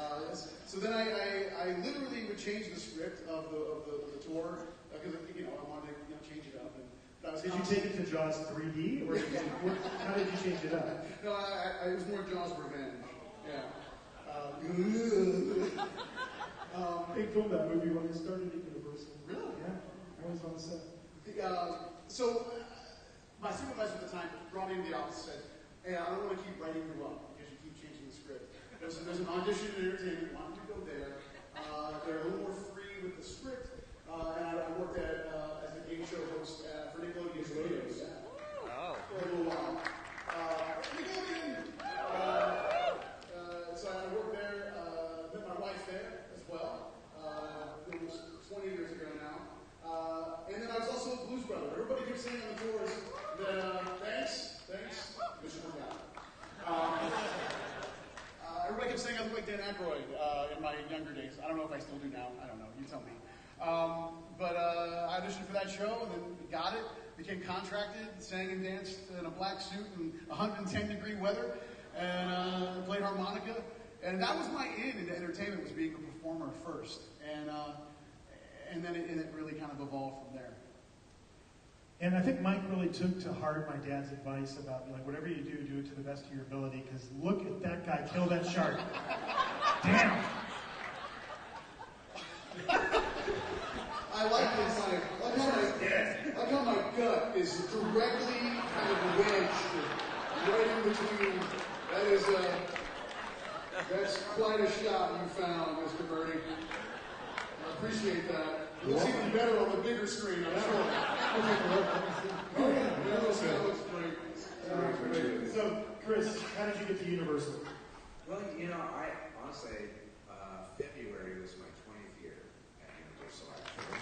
[SPEAKER 2] So then I literally would change the script of the tour because I wanted to change it up. And that was
[SPEAKER 8] Did you take it to Jaws 3D, or how did you change it up?
[SPEAKER 2] No, it was more Jaws Revenge. Yeah.
[SPEAKER 8] They filmed that movie when they started at Universal.
[SPEAKER 2] Really?
[SPEAKER 8] Yeah, I was on the set.
[SPEAKER 2] So my supervisor at the time brought me into the office and said, "Hey, I don't want to keep writing you up because you keep changing the script. There's an audition in entertainment. Why don't you go there? They're a little more free with the script." And I worked as a game show host for Nickelodeon Studios for a little while. Nickelodeon! So I worked there, met my wife there as well. It was 20 years ago now. And then I was also a blues brother. Everybody keeps saying on the tours that, thanks, Bishop of God. Everybody kept saying I look like Dan Aykroyd in my younger days. I don't know if I still do now. I don't know. You tell me. But I auditioned for that show and then got it. Became contracted, sang and danced in a black suit in 110-degree weather, and played harmonica. And that was my in into entertainment, was being a performer first. And then it really kind of evolved from there.
[SPEAKER 8] And I think Mike really took to heart my dad's advice about, whatever you do, do it to the best of your ability, because look at that guy kill that shark. Damn!
[SPEAKER 2] I like this. Like how my gut is directly kind of wedged right in between. That's quite a shot you found, Mr. Murdy. I appreciate that. It looks even better on the bigger screen, I'm sure. That looks great.
[SPEAKER 8] So, Chris, how did you get to Universal?
[SPEAKER 9] Well, I honestly, February was my 20th year at Universal, actually.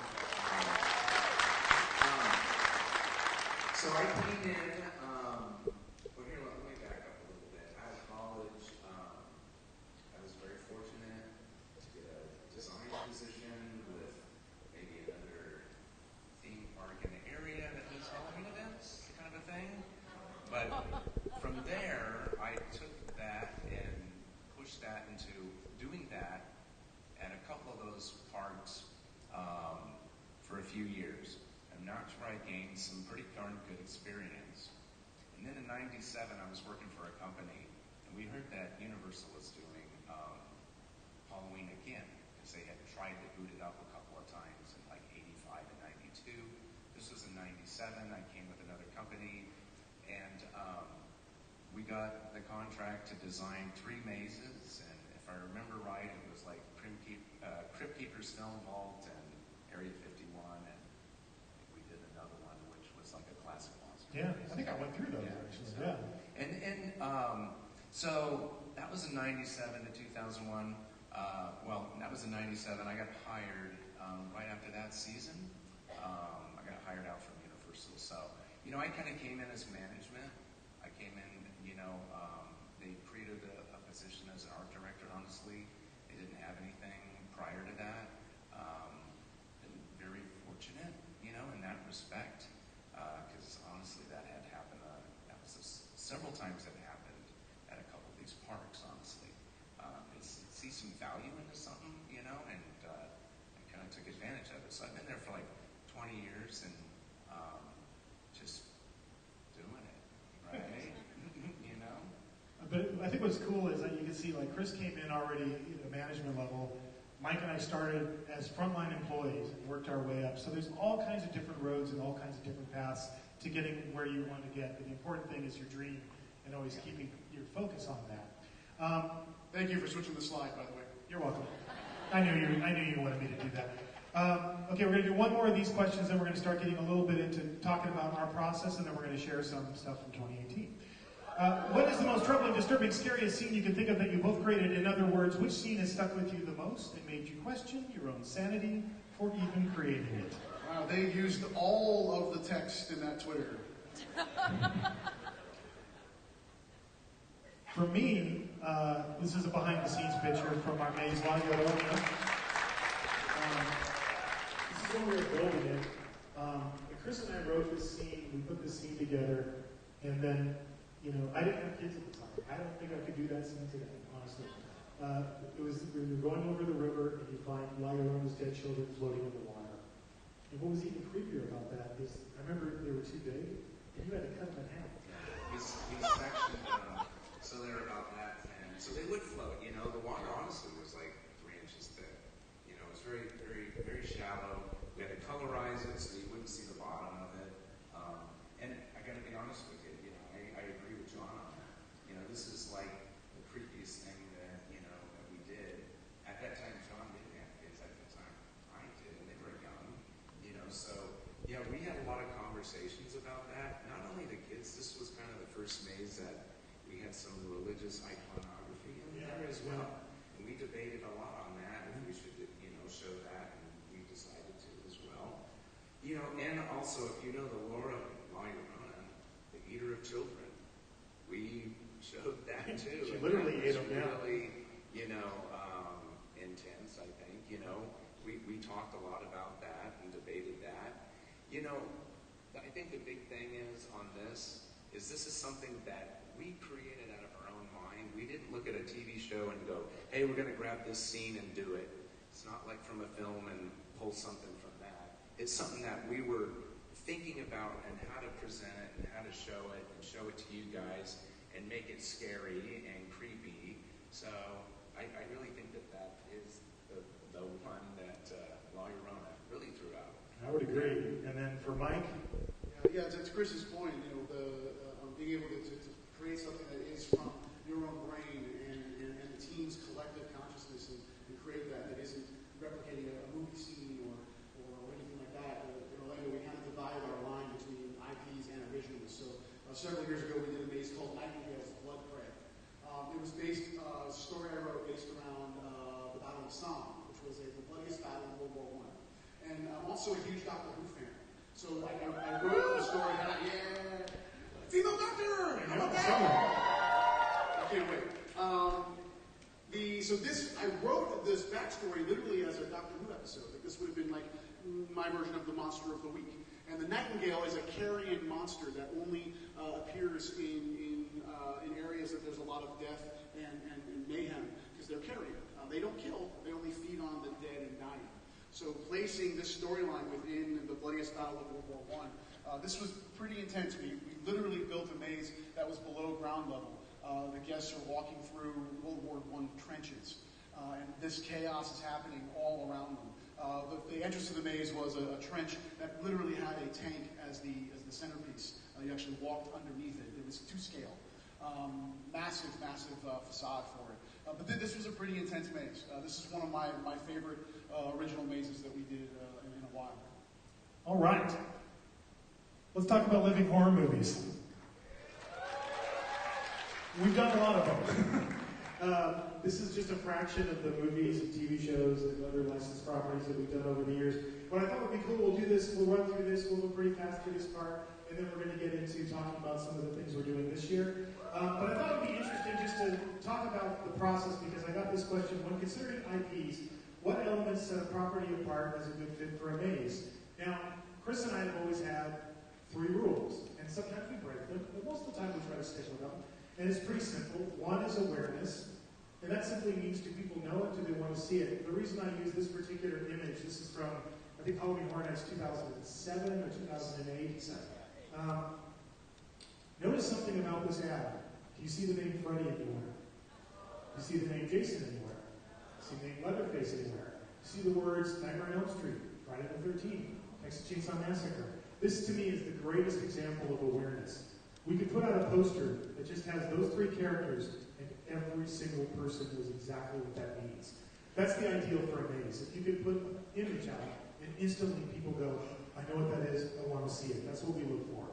[SPEAKER 9] So I came in, let me back up a little bit. Out of college, I was very fortunate to get a design position few years, and that's where I gained some pretty darn good experience. And then in '97, I was working for a company, and we heard that Universal was doing Halloween again, because they had tried to boot it up a couple of times in like '85 and '92. This was in '97. I came with another company, and we got the contract to design 3 mazes, and if I remember right, it was like Crypt Keeper, Stone Vault, and Area 51, and we did another one, which was like a classic monster.
[SPEAKER 8] Yeah, I think I went through those actually. Yeah.
[SPEAKER 9] So that was in '97 to 2001. Well, that was in '97. I got hired right after that season. I got hired out from Universal. So, I kind of came in as management. I came in, they created a position as an art director, honestly. They didn't have anything prior to that. Been very fortunate, in that respect, because honestly, that had happened. That was several times that happened at a couple of these parks, honestly. See some value into something, and I kind of took advantage of it. So I've been there for like 20 years and just doing it, right?
[SPEAKER 8] But I think what's cool is that you can see, like, Chris came in already at a management level. Mike and I started as frontline employees and worked our way up. So there's all kinds of different roads and all kinds of different paths to getting where you want to get. But the important thing is your dream and always keeping your focus on that.
[SPEAKER 2] Thank you for switching the slide, by the way.
[SPEAKER 8] You're welcome. I knew you wanted me to do that. Okay, we're going to do one more of these questions, then we're going to start getting a little bit into talking about our process, and then we're going to share some stuff from 2018. What is the most troubling, disturbing, scariest scene you can think of that you both created? In other words, which scene has stuck with you the most and made you question your own sanity for even creating it?
[SPEAKER 2] Wow, they used all of the text in that Twitter.
[SPEAKER 8] For me, this is a behind-the-scenes picture from our maze Lago. This is when we were building it. Chris and I wrote this scene, we put this scene together, and then, I didn't have kids at the time. I don't think I could do that scene today, honestly. We were going over the river, and you find La Llorona's dead children floating in the water. And what was even creepier about that is, I remember they were too big, and you had to cut them in half.
[SPEAKER 9] These sections, so they're about that thin. So they would float, the water honestly was like 3 inches thick. It was very, very, very shallow. We had to colorize it so you wouldn't see the bottom of it. And I gotta be honest with you, I agree with John on that. This is like the creepiest thing that we did. At that time, John didn't have kids. At the time, I did, and they were young. So yeah, we had a lot of conversations about that. Not only the kids, this was kind of the first maze that we had some religious iconography in there as well. And we debated a lot on that, if we should, show that, and we decided to as well. And also, if you know the La Llorona, the eater of children, we showed that too.
[SPEAKER 8] She literally ate them, yeah.
[SPEAKER 9] Really, intense, I think. We talked a lot about that and debated that. I think the big thing is on this is something that we created out of our own mind. We didn't look at a TV show and go, hey, we're going to grab this scene and do it. It's not like from a film and pull something from that. It's something that we were thinking about and how to present it and how to show it to you guys and make it scary and creepy. So I really think that is the one that La Llorona really threw out.
[SPEAKER 8] I would agree. And then for Mike?
[SPEAKER 2] Yeah, to Chris's point, being able to create something that is from your own brain and the team's collective consciousness and create that isn't replicating a movie scene or anything like that. We kind of divided our line between IPs and originals. So several years ago, we did a maze called Nightingale's Blood Prey. It was based, a story I wrote based around the Battle of Somme, which was the bloodiest battle in World War I. And I'm also a huge Doctor Who fan. So I wrote the story, female doctor! How about that? I can't wait. I wrote this backstory literally as a Doctor Who episode. Like this would have been like my version of the Monster of the Week. And the Nightingale is a carrion monster that only appears in areas that there's a lot of death and mayhem because they're carrion. They don't kill; they only feed on the dead and dying. So placing this storyline within the bloodiest battle of World War I, this was pretty intense. We literally built a maze that was below ground level. The guests are walking through World War I trenches, and this chaos is happening all around them. The entrance to the maze was a trench that literally had a tank as the centerpiece. You actually walked underneath it. It was to scale. Massive facade for it. But this was a pretty intense maze. This is one of my favorite original mazes that we did in a while.
[SPEAKER 8] All right. Let's talk about living horror movies. We've done a lot of them. This is just a fraction of the movies and TV shows and other licensed properties that we've done over the years. But I thought it would be cool. We'll do this. We'll run through this. We'll go pretty fast through this part. And then we're going to get into talking about some of the things we're doing this year. But I thought it would be interesting just to talk about the process, because I got this question. When considering IPs, what elements set a property apart as a good fit for a maze? Now, Chris and I have always had 3 rules. And sometimes we break them, but most of the time we try to stick with them. And it's pretty simple. One is awareness. And that simply means, do people know it? Do they want to see it? The reason I use this particular image, this is from, I think, Halloween Horror Nights 2007 or 2008. Notice something about this ad. Do you see the name Freddy anywhere? Do you see the name Jason anywhere? Do you see the name Leatherface anywhere? Do you see the words Nightmare on Elm Street, Friday the 13th, Texas Chainsaw Massacre? This, to me, is the greatest example of awareness. We could put out a poster that just has those 3 characters, and every single person knows exactly what that means. That's the ideal for a maze. If you could put an image out, and instantly people go, I know what that is, I want to see it. That's what we look for.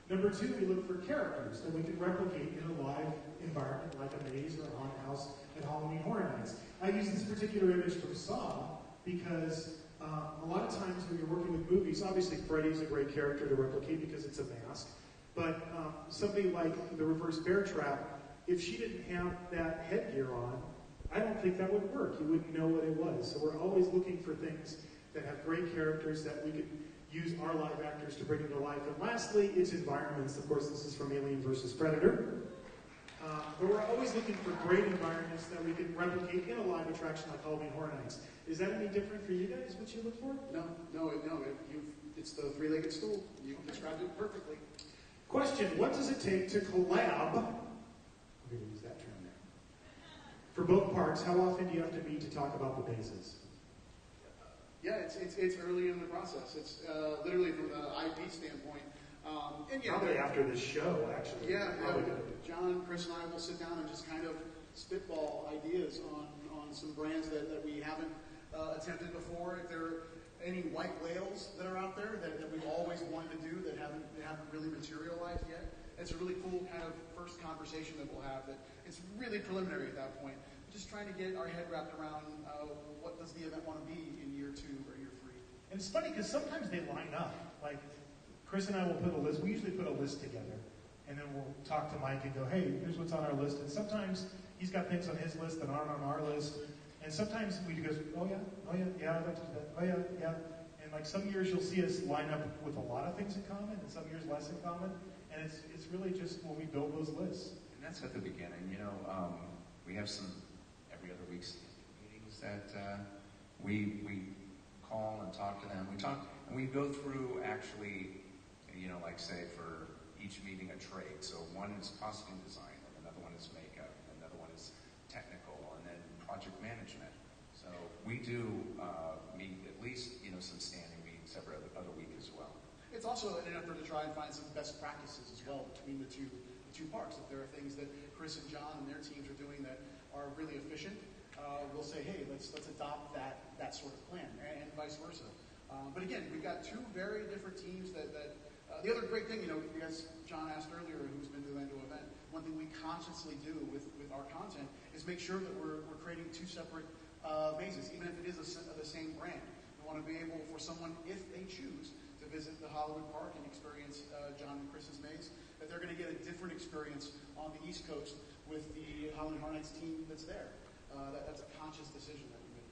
[SPEAKER 8] Number 2, we look for characters that we can replicate in a live environment like a maze or a haunted house at Halloween Horror Nights. I use this particular image from Saw because a lot of times when you're working with movies, obviously Freddy's a great character to replicate because it's a mask. But something like the reverse bear trap, if she didn't have that headgear on, I don't think that would work. You wouldn't know what it was. So we're always looking for things that have great characters that we could use our live actors to bring into life. And lastly, it's environments. Of course, this is from Alien vs. Predator. But we're always looking for great environments that we can replicate in a live attraction like Halloween Horror Nights. Is that any different for you guys, what you look for?
[SPEAKER 2] No. It's the 3-legged stool. You described it perfectly.
[SPEAKER 8] Question, what does it take to collab? I'm going to use that term there. For both parks, how often do you have to meet to talk about the mazes?
[SPEAKER 2] Yeah, it's early in the process. It's literally from the IP standpoint.
[SPEAKER 8] Probably after this show, actually.
[SPEAKER 2] Yeah, John, Chris, and I will sit down and just kind of spitball ideas on some brands that we haven't attempted before. If there are any white whales that are out there that we've always wanted to do that haven't really materialized yet, it's a really cool kind of first conversation that we'll have. That it's really preliminary at that point. Just trying to get our head wrapped around what does the event want to be in year 2 or year 3.
[SPEAKER 8] And it's funny because sometimes they line up. Like Chris and I will put a list. We usually put a list together, and then we'll talk to Mike and go, "Hey, here's what's on our list." And sometimes he's got things on his list that aren't on our list. And sometimes we go, "Oh yeah, I'd like to do that. Oh yeah." And like some years you'll see us line up with a lot of things in common, and some years less in common. And it's really just when we build those lists.
[SPEAKER 9] And that's at the beginning. We have some every other week meetings that we call and talk to them. We talk and we go through actually, like say for each meeting a trade. So one is costume design, and another one is makeup, and another one is technical, and then project management. So we do meet at least some standing meetings every other week as well.
[SPEAKER 2] It's also an effort to try and find some best practices as well between the two parks. If there are things that Chris and John and their teams are doing that are really efficient, we'll say, hey, let's adopt that sort of plan, and vice versa. But again, we've got 2 very different teams that the other great thing, because John asked earlier who's been to the Orlando event, one thing we consciously do with our content is make sure that we're creating 2 separate mazes, even if it is the same brand. We want to be able for someone, if they choose, to visit the Hollywood Park and experience John and Chris's maze, that they're going to get a different experience on the East Coast with the Halloween Horror Nights team that's there. That's a conscious decision that we make.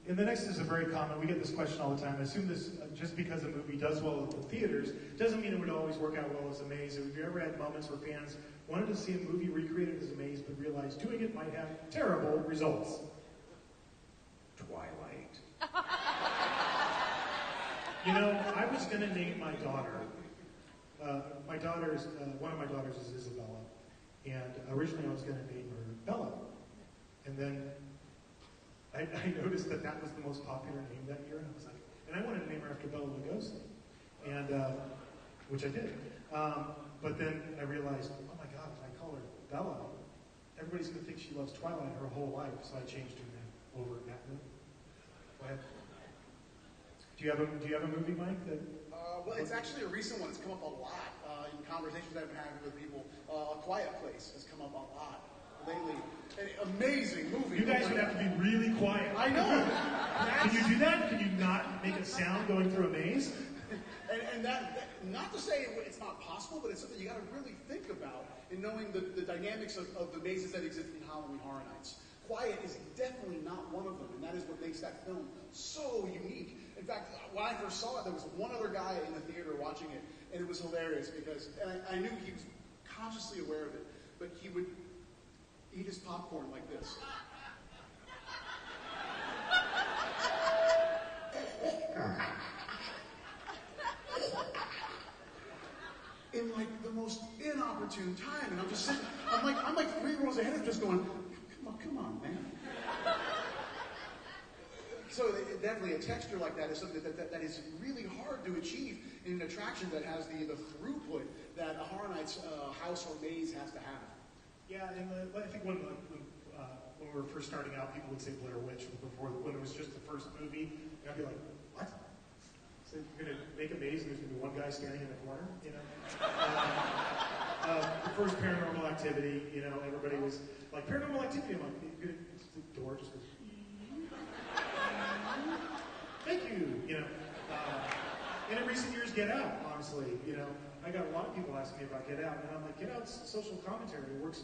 [SPEAKER 8] And the next is a very common, we get this question all the time. I assume this, just because a movie does well at the theaters, doesn't mean it would always work out well as a maze. Have you ever had moments where fans wanted to see a movie recreated as a maze, but realized doing it might have terrible results?
[SPEAKER 9] Twilight.
[SPEAKER 8] You know, I was going to name my daughter. One of my daughters is Isabella. And originally I was going to name her Bella. And then I noticed that was the most popular name that year. And I was like, and I wanted to name her after Bella Lugosi. And, which I did. But then I realized, oh my God, if I call her Bella, everybody's going to think she loves Twilight her whole life. So I changed her name over at that movie. Go ahead. Do you have a movie, Mike?
[SPEAKER 11] Well, it's actually a recent one. It's come up a lot in conversations I've been having with people. A Quiet Place has come up a lot lately. An amazing movie.
[SPEAKER 8] You guys would have to be really quiet.
[SPEAKER 11] I know.
[SPEAKER 8] Can you do that? Can you not make a sound going through a maze?
[SPEAKER 11] And that, not to say it's not possible, but it's something you got to really think about in knowing the dynamics of the mazes that exist in Halloween Horror Nights. Quiet is definitely not one of them, and that is what makes that film so unique. In fact, when I first saw it, there was one other guy in the theater watching it, and it was hilarious because, and I knew he was consciously aware of it, but he would eat his popcorn like this. In like the most inopportune time, and I'm just sitting, I'm like 3 rows ahead of him just going, come on, man. So definitely a texture like that is something that is really hard to achieve in an attraction that has the throughput that a Horror Nights house or maze has to have.
[SPEAKER 8] Yeah, and I think when we were first starting out, people would say Blair Witch when it was just the first movie, and I'd be like, what? So you're going to make a maze and there's going to be one guy standing in the corner, you know? The first Paranormal Activity, you know, everybody was like, Paranormal Activity, I'm like, the door just goes, thank you, you know. And in recent years, Get Out, honestly, you know. I got a lot of people asking me about Get Out, and I'm like, Get Out's social commentary. It works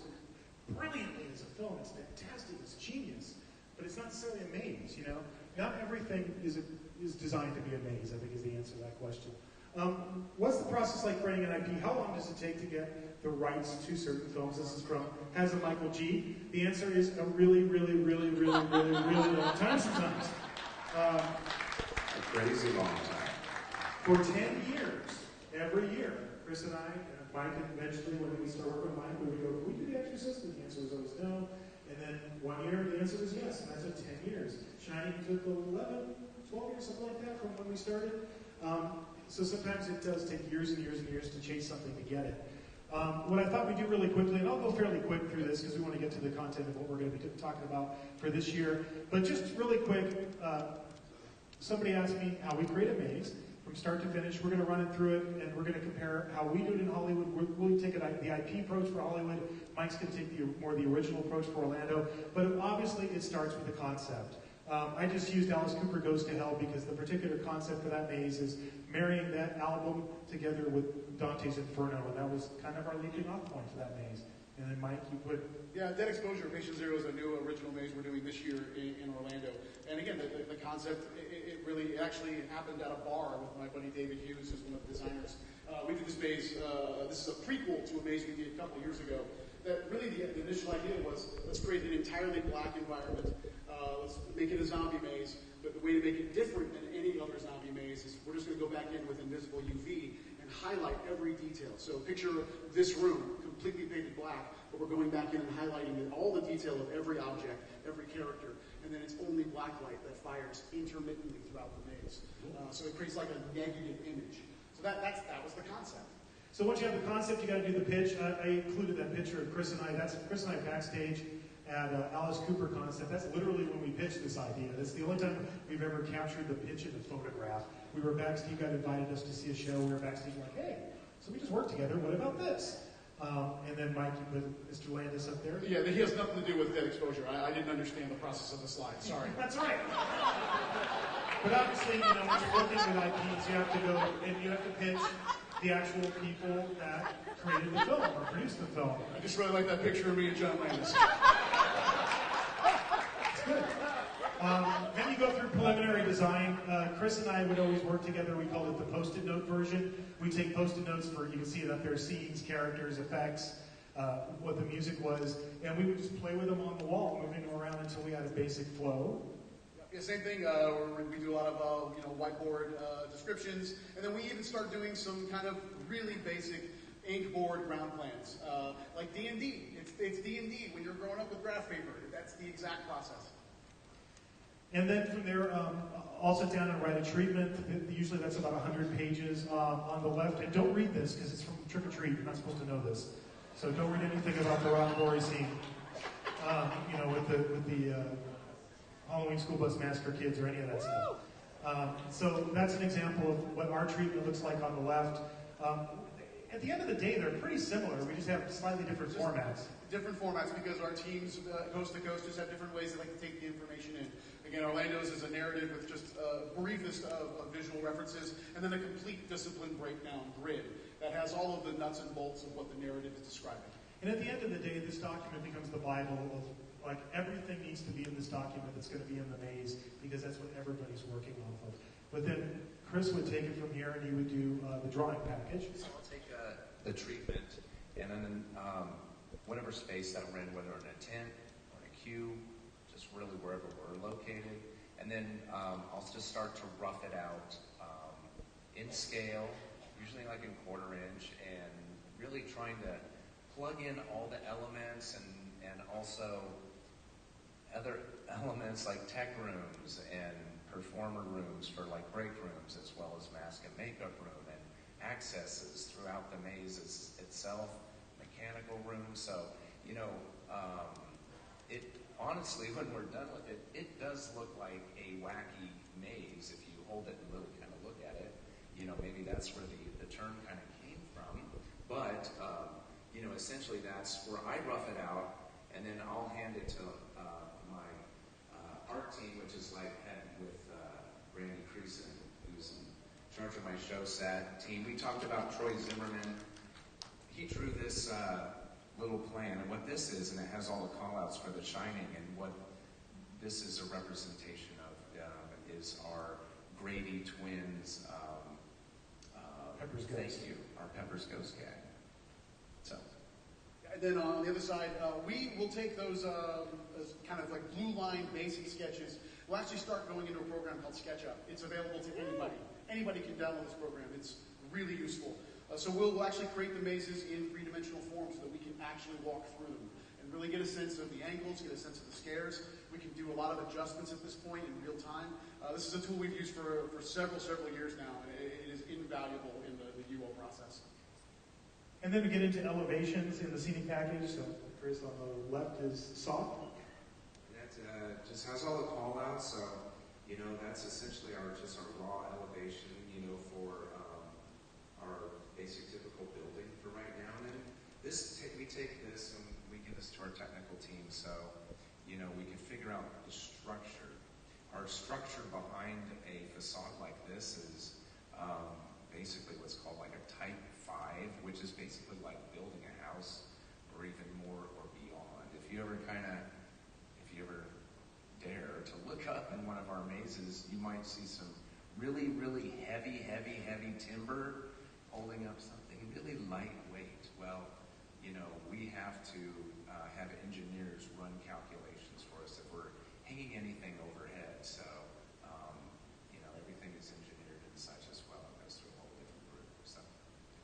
[SPEAKER 8] brilliantly as a film. It's fantastic. It's genius. But it's not necessarily a maze, you know. Not everything is designed to be a maze, I think is the answer to that question. What's the process like for creating an IP? How long does it take to get the rights to certain films? This is from Has a Michael G. The answer is a really, really, really, really, really, really long time sometimes.
[SPEAKER 9] A crazy long time.
[SPEAKER 8] For 10 years, every year, Chris and I, Mike, eventually when we start working with Mike, we would go, can we do The Exorcist? And the answer was always no. And then 1 year, the answer was yes, and that took 10 years. Shining took 11, 12 years, something like that, from when we started. So sometimes it does take years and years and years to chase something to get it. What I thought we'd do really quickly, and I'll go fairly quick through this because we want to get to the content of what we're going to be talking about for this year. But just really quick, somebody asked me how we create a maze from start to finish. We're going to run it through it, and we're going to compare how we do it in Hollywood. We'll take the IP approach for Hollywood. Mike's going to take the original approach for Orlando. But obviously, it starts with the concept. I just used Alice Cooper Goes to Hell because the particular concept for that maze is marrying that album together with Dante's Inferno, and that was kind of our leaping off point for that maze. And then Mike, you put...
[SPEAKER 11] Yeah, Dead Exposure, Patient Zero is a new original maze we're doing this year in Orlando. And again, the concept, it actually happened at a bar with my buddy David Hughes, who's one of the designers. We did this maze, this is a prequel to a maze we did a couple of years ago. That really the initial idea was, let's create an entirely black environment. Let's make it a zombie maze. But the way to make it different than any other zombie maze is we're just going to go back in with invisible UV and highlight every detail. So picture this room completely painted black, but we're going back in and highlighting all the detail of every object, every character, and then it's only black light that fires intermittently throughout the maze. So it creates like a negative image. So that was the concept.
[SPEAKER 8] So once you have the concept, you got to do the pitch. I included that picture of Chris and I. That's Chris and I backstage at Alice Cooper concept. That's literally when we pitched this idea. That's the only time we've ever captured the pitch in a photograph. We were backstage, got invited us to see a show. We were backstage like, hey, so we just worked together. What about this? And then Mike, you put Mr. Landis up there.
[SPEAKER 11] Yeah, he has nothing to do with Dead Exposure. I didn't understand the process of the slide. Sorry.
[SPEAKER 8] That's right. But obviously, you know, when you're working with IPs, you have to go and you have to pitch the actual people that created the film or produced the film.
[SPEAKER 11] I just really like that picture of me and John Landis.
[SPEAKER 8] It's good. Then you go through preliminary design. Chris and I would always work together. We called it the Post-it note version. We take Post-it notes for, you can see it up there, scenes, characters, effects, what the music was, and we would just play with them on the wall, moving them around until we had a basic flow.
[SPEAKER 11] Yeah, same thing. We do a lot of whiteboard descriptions, and then we even start doing some kind of really basic ink board ground plans, like D&D. It's D&D when you're growing up with graph paper. That's the exact process.
[SPEAKER 8] And then from there, I'll sit down and write a treatment. Usually that's about 100 pages on the left. And don't read this because it's from Trick or Treat. You're not supposed to know this. So don't read anything about the Rock Gory scene, with the Halloween School Bus Massacre kids or any of that stuff. So that's an example of what our treatment looks like on the left. At the end of the day, they're pretty similar. We just have slightly different formats.
[SPEAKER 11] Different formats because our teams, coast to coast, just have different ways they like to take the information in. Again, Orlando's is a narrative with just a briefest of visual references, and then a complete discipline breakdown grid that has all of the nuts and bolts of what the narrative is describing.
[SPEAKER 8] And at the end of the day, this document becomes the Bible of, like, everything needs to be in this document that's going to be in the maze, because that's what everybody's working off of. But then Chris would take it from here, and he would do the drawing package.
[SPEAKER 9] So I'll take the treatment, and then whatever space that we're in, whether in a tent or in a queue, just really wherever we're located. And then I'll just start to rough it out in scale, usually like in 1/4 inch, and really trying to plug in all the elements and also other elements like tech rooms and performer rooms for like break rooms, as well as mask and makeup room and accesses throughout the maze itself, mechanical rooms. So, it honestly, when we're done with it, it does look like a wacky maze if you hold it and really kind of look at it. Maybe that's where the term kind of came from. But, essentially that's where I rough it out, and then I'll hand it to my art team, which is like head with Randy Creason, who's in charge of my show set team. We talked about Troy Zimmerman. He drew this little plan, and what this is, and it has all the call-outs for The Shining, and what this is a representation of is our Grady twins.
[SPEAKER 8] Pepper's
[SPEAKER 9] thank
[SPEAKER 8] Ghost.
[SPEAKER 9] you, our Pepper's Ghost Gang. So.
[SPEAKER 11] And then on the other side, we will take those kind of like blue line basic sketches. We'll actually start going into a program called SketchUp. It's available to anybody. Anybody can download this program. It's really useful. So we'll actually create the mazes in 3-dimensional form so that we can actually walk through them and really get a sense of the angles, get a sense of the scares. We can do a lot of adjustments at this point in real time. This is a tool we've used for several years now, and it is invaluable in the UO process.
[SPEAKER 8] And then we get into elevations in the scenic package. So Chris, on the left is soft.
[SPEAKER 9] That just has all the call-outs, so, that's essentially our raw elevation, for our basic typical building for right now. And then we take this and we give this to our technical team, so, we can figure out the structure. Our structure behind a facade like this is basically what's called like a type 5, which is basically like building a house or even more or beyond. If you ever dare to look up in one of our mazes, you might see some really, really heavy timber holding up something really lightweight. Well, we have to have engineers run calculations for us if we're hanging anything overhead. So, everything is engineered and such as well. It goes through a whole different group. So.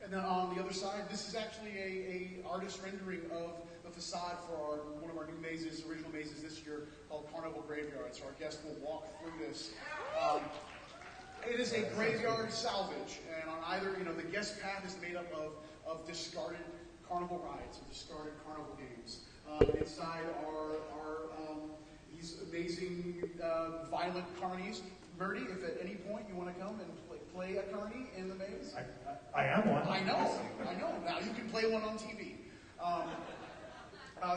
[SPEAKER 11] And then on the other side, this is actually a artist rendering of the facade for one of our new mazes, original mazes this year, called Carnival Graveyard. So our guests will walk through this. It is a graveyard salvage, and on either, the guest path is made up of discarded carnival rides and discarded carnival games. Inside are these amazing violent carnies. Murdy, if at any point you want to come and play a carny in the maze.
[SPEAKER 8] I am one.
[SPEAKER 11] I know. Now you can play one on TV.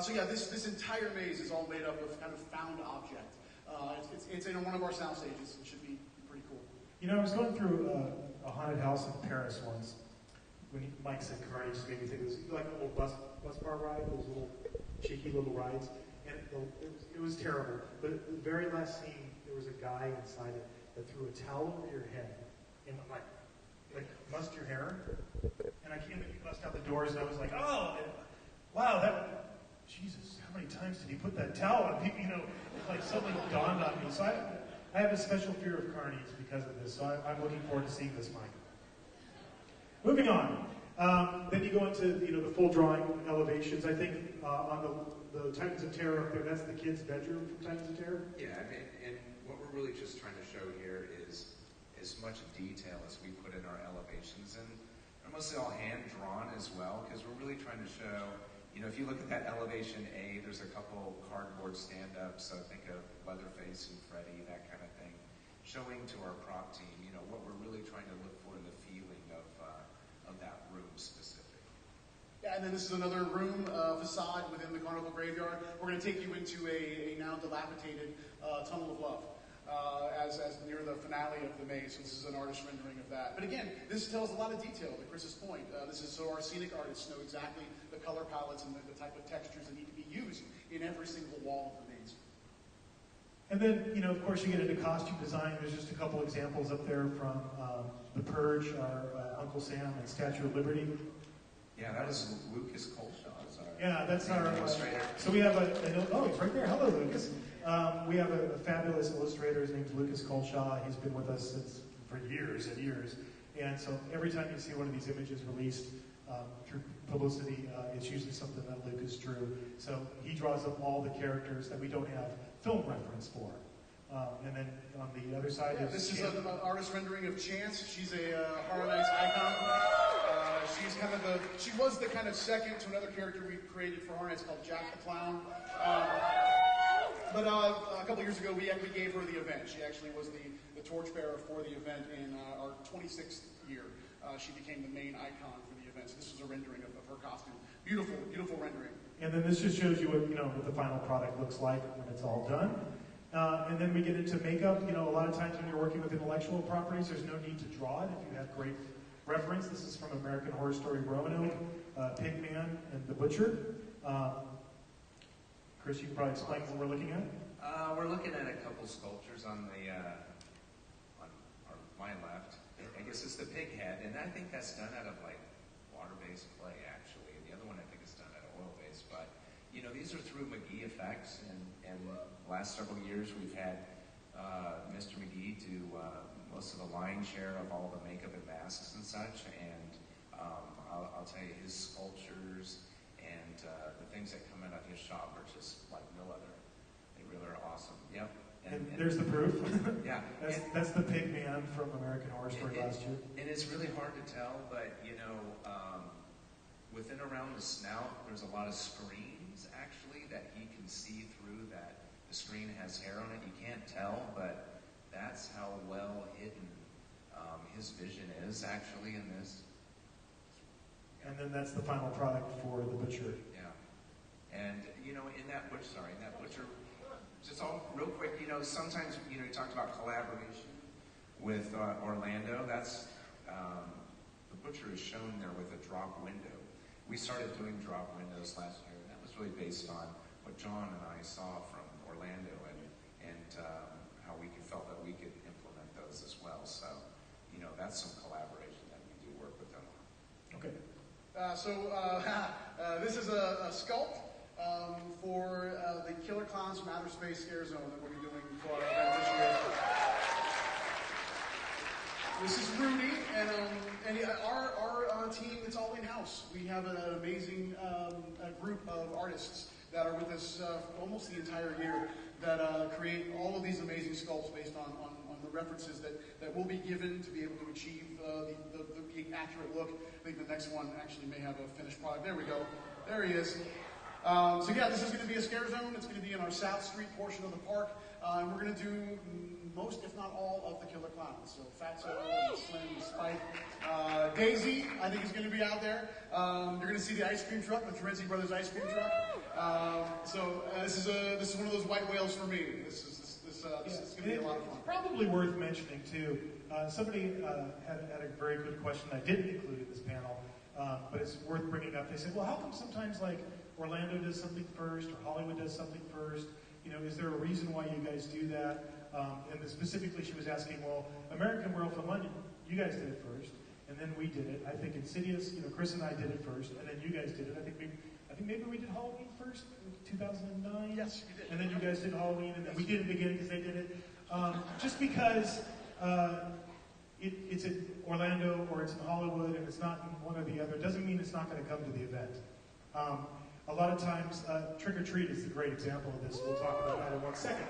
[SPEAKER 11] So yeah, this entire maze is all made up of kind of found object. It's in one of our sound stages. It should be pretty cool.
[SPEAKER 8] I was going through a haunted house in Paris once. When Mike said karate, just made me think it was like a little bus bar ride, those little cheeky little rides, and it was terrible. But the very last scene, there was a guy inside it that threw a towel over your head and like mussed your hair. And I came and bust out the doors, and I was like, oh, wow, Jesus, how many times did he put that towel on people? It like suddenly dawned on me. So I have a special fear of carnies because of this, so I'm looking forward to seeing this, Mike. Moving on. Then you go into the full drawing elevations. I think on the Titans of Terror up there, that's the kids' bedroom from Titans of Terror.
[SPEAKER 9] Yeah, and what we're really just trying to show here is as much detail as we put in our elevations, and they're mostly all hand drawn as well, because we're really trying to show, if you look at that elevation A, there's a couple cardboard stand-ups, so think of Leatherface and Freddy, that kind of thing, showing to our prop team, what we're really trying to look for in the feeling of that room specific.
[SPEAKER 11] Yeah, and then this is another room facade within the Carnival Graveyard. We're going to take you into a now dilapidated Tunnel of Love as near the finale of the maze. So this is an artist rendering of that. But again, this tells a lot of detail, to Chris's point. This is so our scenic artists know exactly the color palettes and the type of textures that need to be used in every single wall of the maze.
[SPEAKER 8] And then, of course, you get into costume design. There's just a couple examples up there from The Purge, our Uncle Sam, and Statue of Liberty.
[SPEAKER 9] Yeah, that was Lucas Colshaw.
[SPEAKER 8] Yeah, that's our
[SPEAKER 9] illustrator.
[SPEAKER 8] So we have he's right there. Hello, Lucas. We have a fabulous illustrator. His name's Lucas Colshaw. He's been with us for years and years. And so every time you see one of these images released through publicity, it's usually something that Lucas drew. So he draws up all the characters that we don't have film reference for. And then on the other side is...
[SPEAKER 11] This is an artist rendering of Chance. She's a Horror Nights icon. She was the kind of second to another character we created for Horror Nights called Jack the Clown. But a couple years ago, we gave her the event. She actually was the torchbearer for the event in our 26th year. She became the main icon for the event. So this was a rendering of her costume. Beautiful, beautiful rendering.
[SPEAKER 8] And then this just shows you what the final product looks like when it's all done. And then we get into makeup. A lot of times when you're working with intellectual properties, there's no need to draw it if you have great reference. This is from American Horror Story Roanoke, Pigman, and The Butcher. Chris, you can probably explain what we're looking at.
[SPEAKER 9] We're looking at a couple sculptures on my left. I guess it's the pig head, and I think that's done out of water-based clay, actually. And the other one I think is done out of oil-based. But these are through McGee effects, and the last several years we've had Mr. McGee do most of the lion's share of all the makeup and masks and such. And I'll tell you, his sculptures and the things that come out of his shop are just like no other. They really are awesome. Yep.
[SPEAKER 8] And there's the proof.
[SPEAKER 9] Yeah.
[SPEAKER 8] That's the pig man from American Horror Story last year.
[SPEAKER 9] And it's really hard to tell, but within around the snout, there's a lot of screens actually that he can see through. That the screen has hair on it. You can't tell, but that's how well hidden his vision is actually in this.
[SPEAKER 8] And then that's the final product for The Butcher.
[SPEAKER 9] Yeah. And in that butcher, just all real quick, sometimes you talked about collaboration with Orlando. That's The Butcher is shown there with a drop window. We started doing drop windows last year, and that was really based on what John and I saw from Orlando and how we felt that we could implement those as well. So, that's some collaboration that we do work with them on.
[SPEAKER 8] Okay.
[SPEAKER 11] This is a sculpt for the Killer Clowns from Outer Space Scare Zone that we'll be doing for our event this year. This is Rudy, and our team, it's all in-house. We have an amazing group of artists that are with us almost the entire year that create all of these amazing sculpts based on the references that will be given to be able to achieve the accurate look. I think the next one actually may have a finished product. There we go. There he is. This is going to be a scare zone. It's going to be in our South Street portion of the park. And we're going to do most, if not all, of the Killer Clowns. So Fatso, Slim, Spike, Daisy, I think is going to be out there. You're going to see the ice cream truck, the Terenzi Brothers ice cream truck. This is one of those white whales for me. This is going to be a lot of fun.
[SPEAKER 8] It's probably worth mentioning too. Somebody had a very good question I didn't include in this panel, but it's worth bringing up. They said, well, how come sometimes Orlando does something first or Hollywood does something first? Is there a reason why you guys do that? And specifically she was asking, well, American Werewolf in London, you guys did it first, and then we did it. I think Insidious, Chris and I did it first, and then you guys did it. I think maybe we did Halloween first in 2009.
[SPEAKER 11] Yes, you did.
[SPEAKER 8] And then you guys did Halloween, and then we did it again because they did it. Just because it's in Orlando or it's in Hollywood and it's not in one or the other doesn't mean it's not going to come to the event. A lot of times, Trick or Treat is the great example of this. We'll talk about that in 1 second.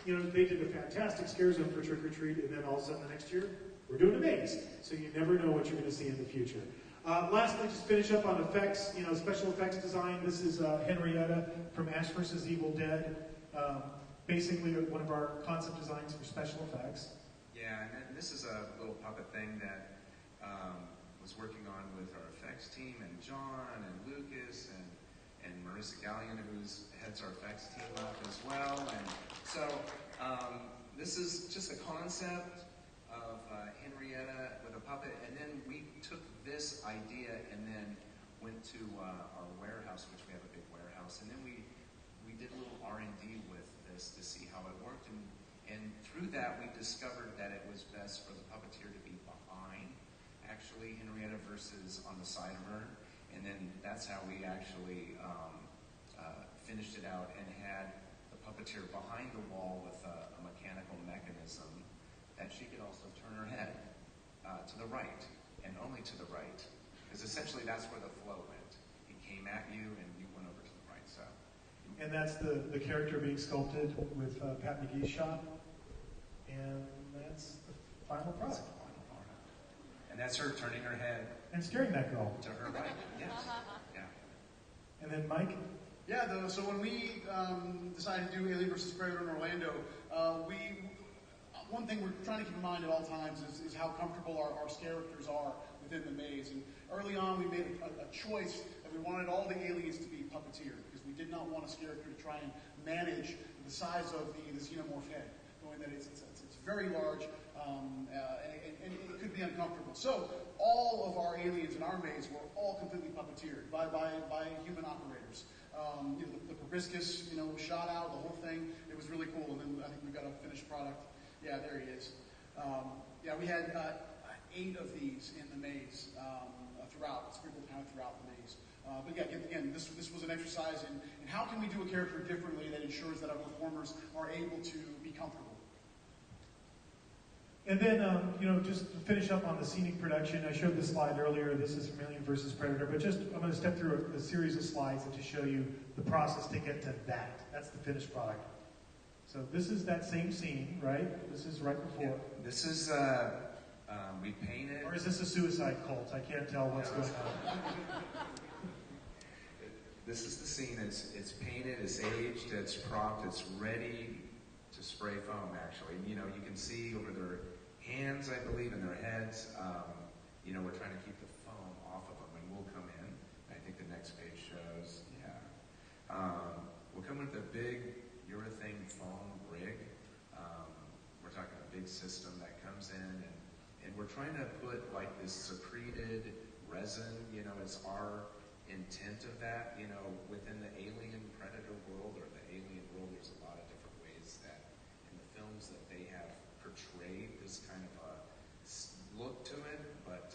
[SPEAKER 8] They did a fantastic scare zone for Trick or Treat, and then all of a sudden the next year, we're doing a maze. So you never know what you're going to see in the future. Lastly, just finish up on effects, special effects design. This is Henrietta from Ash vs. Evil Dead. Basically one of our concept designs for special effects.
[SPEAKER 9] Yeah, and this is a little puppet thing that was working on with our effects team, and John and Lucas and Marissa Gallion, who heads our effects team up as well. And so this is just a concept of Henrietta with a puppet, and then we took this idea and then went to our warehouse, which we have a big warehouse, and then we did a little R&D with this to see how it worked, and through that we discovered that it was best for the puppeteer to be behind, actually, Henrietta versus on the side of her, and then that's how we actually finished it out and had the puppeteer behind the wall with a mechanical mechanism that she could also turn her head to the right, and only to the right, because essentially that's where the flow went. He came at you and you went over to the right, so.
[SPEAKER 8] And that's the character being sculpted with Pat McGee's shot. And that's the final product.
[SPEAKER 9] And that's her turning her head.
[SPEAKER 8] And scaring that girl.
[SPEAKER 9] To her right, yes. Yeah.
[SPEAKER 8] And then Mike?
[SPEAKER 11] Yeah, so when we decided to do Alien vs. Predator in Orlando, one thing we're trying to keep in mind at all times is how comfortable our characters are within the maze. And early on, we made a choice that we wanted all the aliens to be puppeteered, because we did not want a character to try and manage the size of the xenomorph head, knowing that it's very large and it could be uncomfortable. So all of our aliens in our maze were all completely puppeteered by human operators. The proboscis, shot out, the whole thing. It was really cool. And then I think we got a finished product. Yeah, there he is. We had 8 of these in the maze throughout, sprinkled kind of throughout the maze. But yeah, again, this was an exercise in how can we do a character differently that ensures that our performers are able to be comfortable.
[SPEAKER 8] And then, just to finish up on the scenic production, I showed this slide earlier. This is from Alien vs. Predator, but I'm going to step through a series of slides and just show you the process to get to that. That's the finished product. So this is that same scene, right? This is right before.
[SPEAKER 9] Yeah, this is, we painted.
[SPEAKER 8] Or is this a suicide cult? I can't tell what's going on.
[SPEAKER 9] This is the scene. It's painted, it's aged, it's propped, it's ready to spray foam, actually. You can see over their hands, I believe, and their heads. We're trying to keep the foam off of them, and we'll come in. I think the next page shows, we'll come with a big urethane foam rig. We're talking a big system that comes in, and we're trying to put like this secreted resin, it's our intent of that, within the alien predator world or the alien world, there's a lot of different ways that in the films that they have portrayed this kind of a look to it, but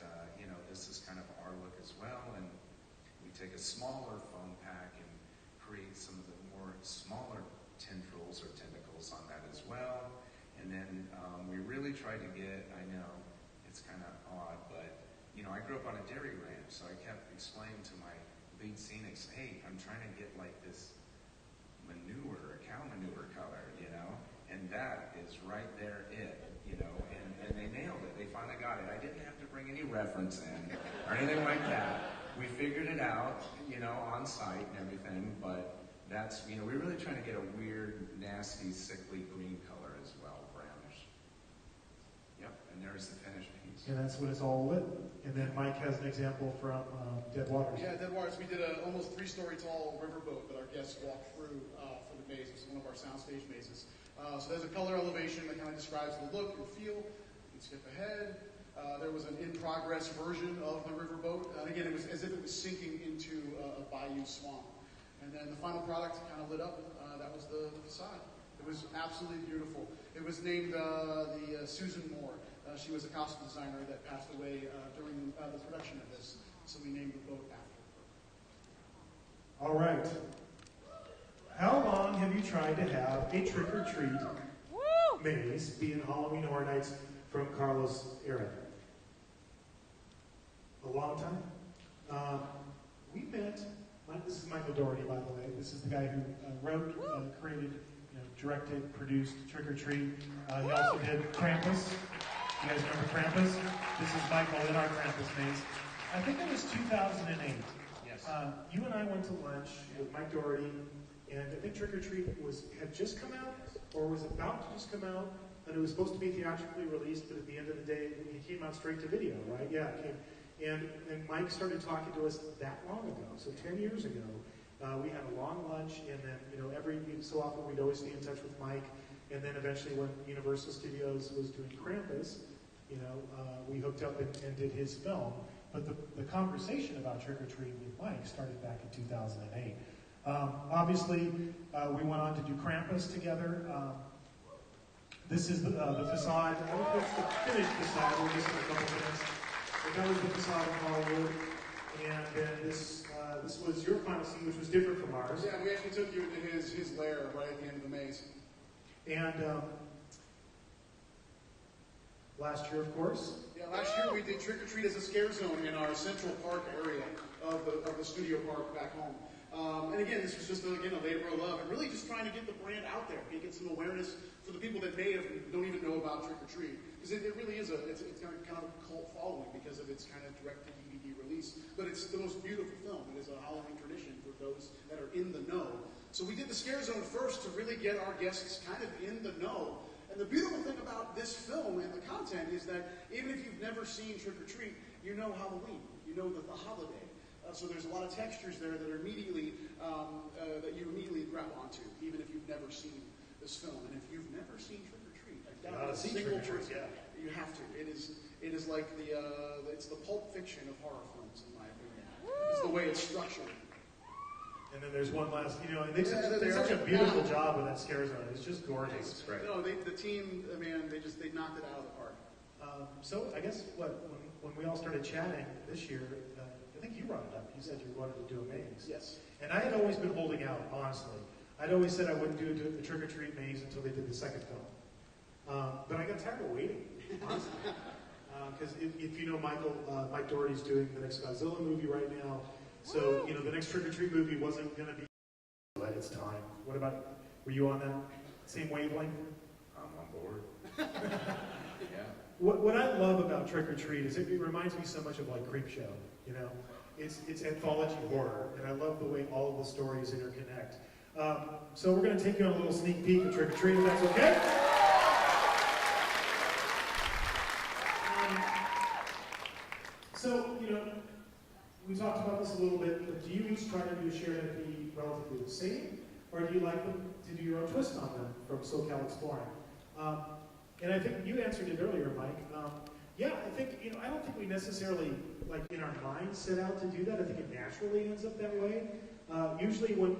[SPEAKER 9] this is kind of our look as well, and we take a smaller foam pack and create some of the more smaller tendrils or tentacles on that as well, and then we really try to get, I know it's kind of odd, but I grew up on a dairy ranch, so I kept explaining to my lead scenics, hey, I'm trying to get like this manure, cow manure color, and that is right there and they nailed it. They finally got it. I didn't have to bring any reference in or anything like that. We figured it out, on site and everything, but that's, we're really trying to get a weird, nasty, sickly green color as well, brownish. Yep, and there's the finished piece.
[SPEAKER 8] And that's what it's all lit. And then Mike has an example from Dead Waters.
[SPEAKER 11] Yeah, Dead Waters. We did an almost 3-story tall riverboat that our guests walked through for the maze. It's one of our soundstage mazes. So there's a color elevation that kind of describes the look and feel. You can skip ahead. There was an in-progress version of the riverboat. And again, it was as if it was sinking into a bayou swamp. And then the final product kind of lit up. That was the facade. It was absolutely beautiful. It was named the Susan Moore. She was a costume designer that passed away during the production of this, so we named the boat after her.
[SPEAKER 8] All right. How long have you tried to have a trick-or-treat maze being Halloween Horror Nights from Carlos era? A long time. We met. This is Michael Doherty, by the way. This is the guy who wrote, created, directed, produced Trick or Treat. He also did Krampus. You guys remember Krampus? This is Michael in our Krampus maze. I think it was 2008.
[SPEAKER 9] Yes.
[SPEAKER 8] You and I went to lunch with Mike Doherty, and I think Trick or Treat had just come out, or was about to just come out, and it was supposed to be theatrically released, but at the end of the day, it came out straight to video, right? Yeah, it came. And Mike started talking to us that long ago, so 10 years ago. We had a long lunch, and then, every so often we'd always stay in touch with Mike, and then eventually when Universal Studios was doing Krampus, we hooked up and did his film. But the conversation about Trick or Treat with Mike started back in 2008. Obviously, we went on to do Krampus together. This is the facade. I don't know if it's the finished facade. We'll just in a couple minutes. But that was the facade of Hollywood. And then this was your final scene, which was different from ours.
[SPEAKER 11] Yeah, we actually took you into his lair right at the end of the maze.
[SPEAKER 8] And last year, of course.
[SPEAKER 11] Yeah, last year we did Trick or Treat as a scare zone in our Central Park area of the studio park back home. And again, this was just a labor of love, and really just trying to get the brand out there, get some awareness for the people that don't even know about Trick or Treat, because it really is it's kind of a cult following because of its kind of direct to DVD release. But it's the most beautiful film. It is a Halloween tradition for those that are in the know. So we did the scare zone first to really get our guests kind of in the know. And the beautiful thing about this film and the content is that even if you've never seen Trick or Treat, you know Halloween, you know the holiday. So there's a lot of textures there that are immediately that you immediately grab onto, even if you've never seen this film. And if you've never seen Trick or Treat, I doubt a single person. You have to. It is like it's the Pulp Fiction of horror films, in my opinion. It's the way it's structured.
[SPEAKER 8] And then there's one last, they did such a beautiful job with that scare zone. It's just gorgeous.
[SPEAKER 9] It's great.
[SPEAKER 11] No, the team, man, they knocked it out of the park.
[SPEAKER 8] So I guess when we all started chatting this year, I think you brought it up. You said you wanted to do a maze.
[SPEAKER 11] Yes.
[SPEAKER 8] And I had always been holding out, honestly. I'd always said I wouldn't do the Trick or Treat maze until they did the second film. But I got tired of waiting, honestly. Because if you know Mike Doherty's doing the next Godzilla movie right now. So, the next Trick or Treat movie wasn't going to be at its time. What about, were you on that same wavelength?
[SPEAKER 9] I'm on board. Yeah.
[SPEAKER 8] What I love about Trick or Treat is it reminds me so much of like Creepshow, It's anthology horror, and I love the way all of the stories interconnect. So we're going to take you on a little sneak peek of Trick or Treat, if that's okay. So, we talked about this a little bit, but do you each try to do a share that be relatively the same, or do you like them to do your own twist on them from SoCal Exploring? And I think you answered it earlier, Mike. Yeah, I think, I don't think we necessarily, like, in our minds set out to do that. I think it naturally ends up that way. Usually when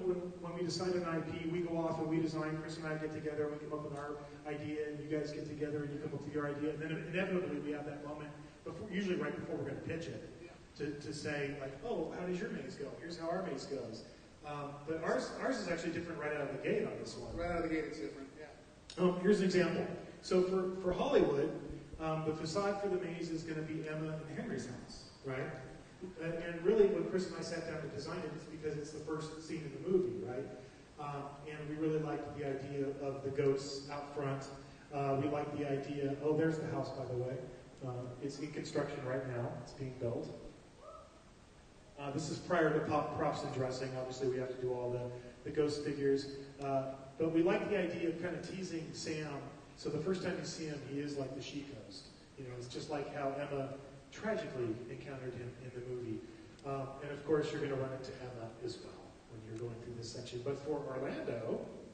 [SPEAKER 8] we decide an IP, we go off and we design, Chris and I get together, and we come up with our idea, and you guys get together and you come up with your idea, and then inevitably we have that moment, usually right before we're going to pitch it, to say, like, oh, how does your maze go? Here's how our maze goes. But ours is actually different right out of the gate on this one.
[SPEAKER 11] Right out of the gate, it's different, yeah.
[SPEAKER 8] Here's an example. So for Hollywood, the facade for the maze is going to be Emma and Henry's house, right? And really, when Chris and I sat down to design it, it's because it's the first scene in the movie, right? And we really liked the idea of the ghosts out front. We liked the idea, oh, there's the house, by the way. It's in construction right now. It's being built. This is prior to props and dressing. Obviously, we have to do all the ghost figures. But we like the idea of kind of teasing Sam. So the first time you see him, he is like the she-ghost. It's just like how Emma tragically encountered him in the movie. And of course, you're going to run into Emma as well when you're going through this section. But for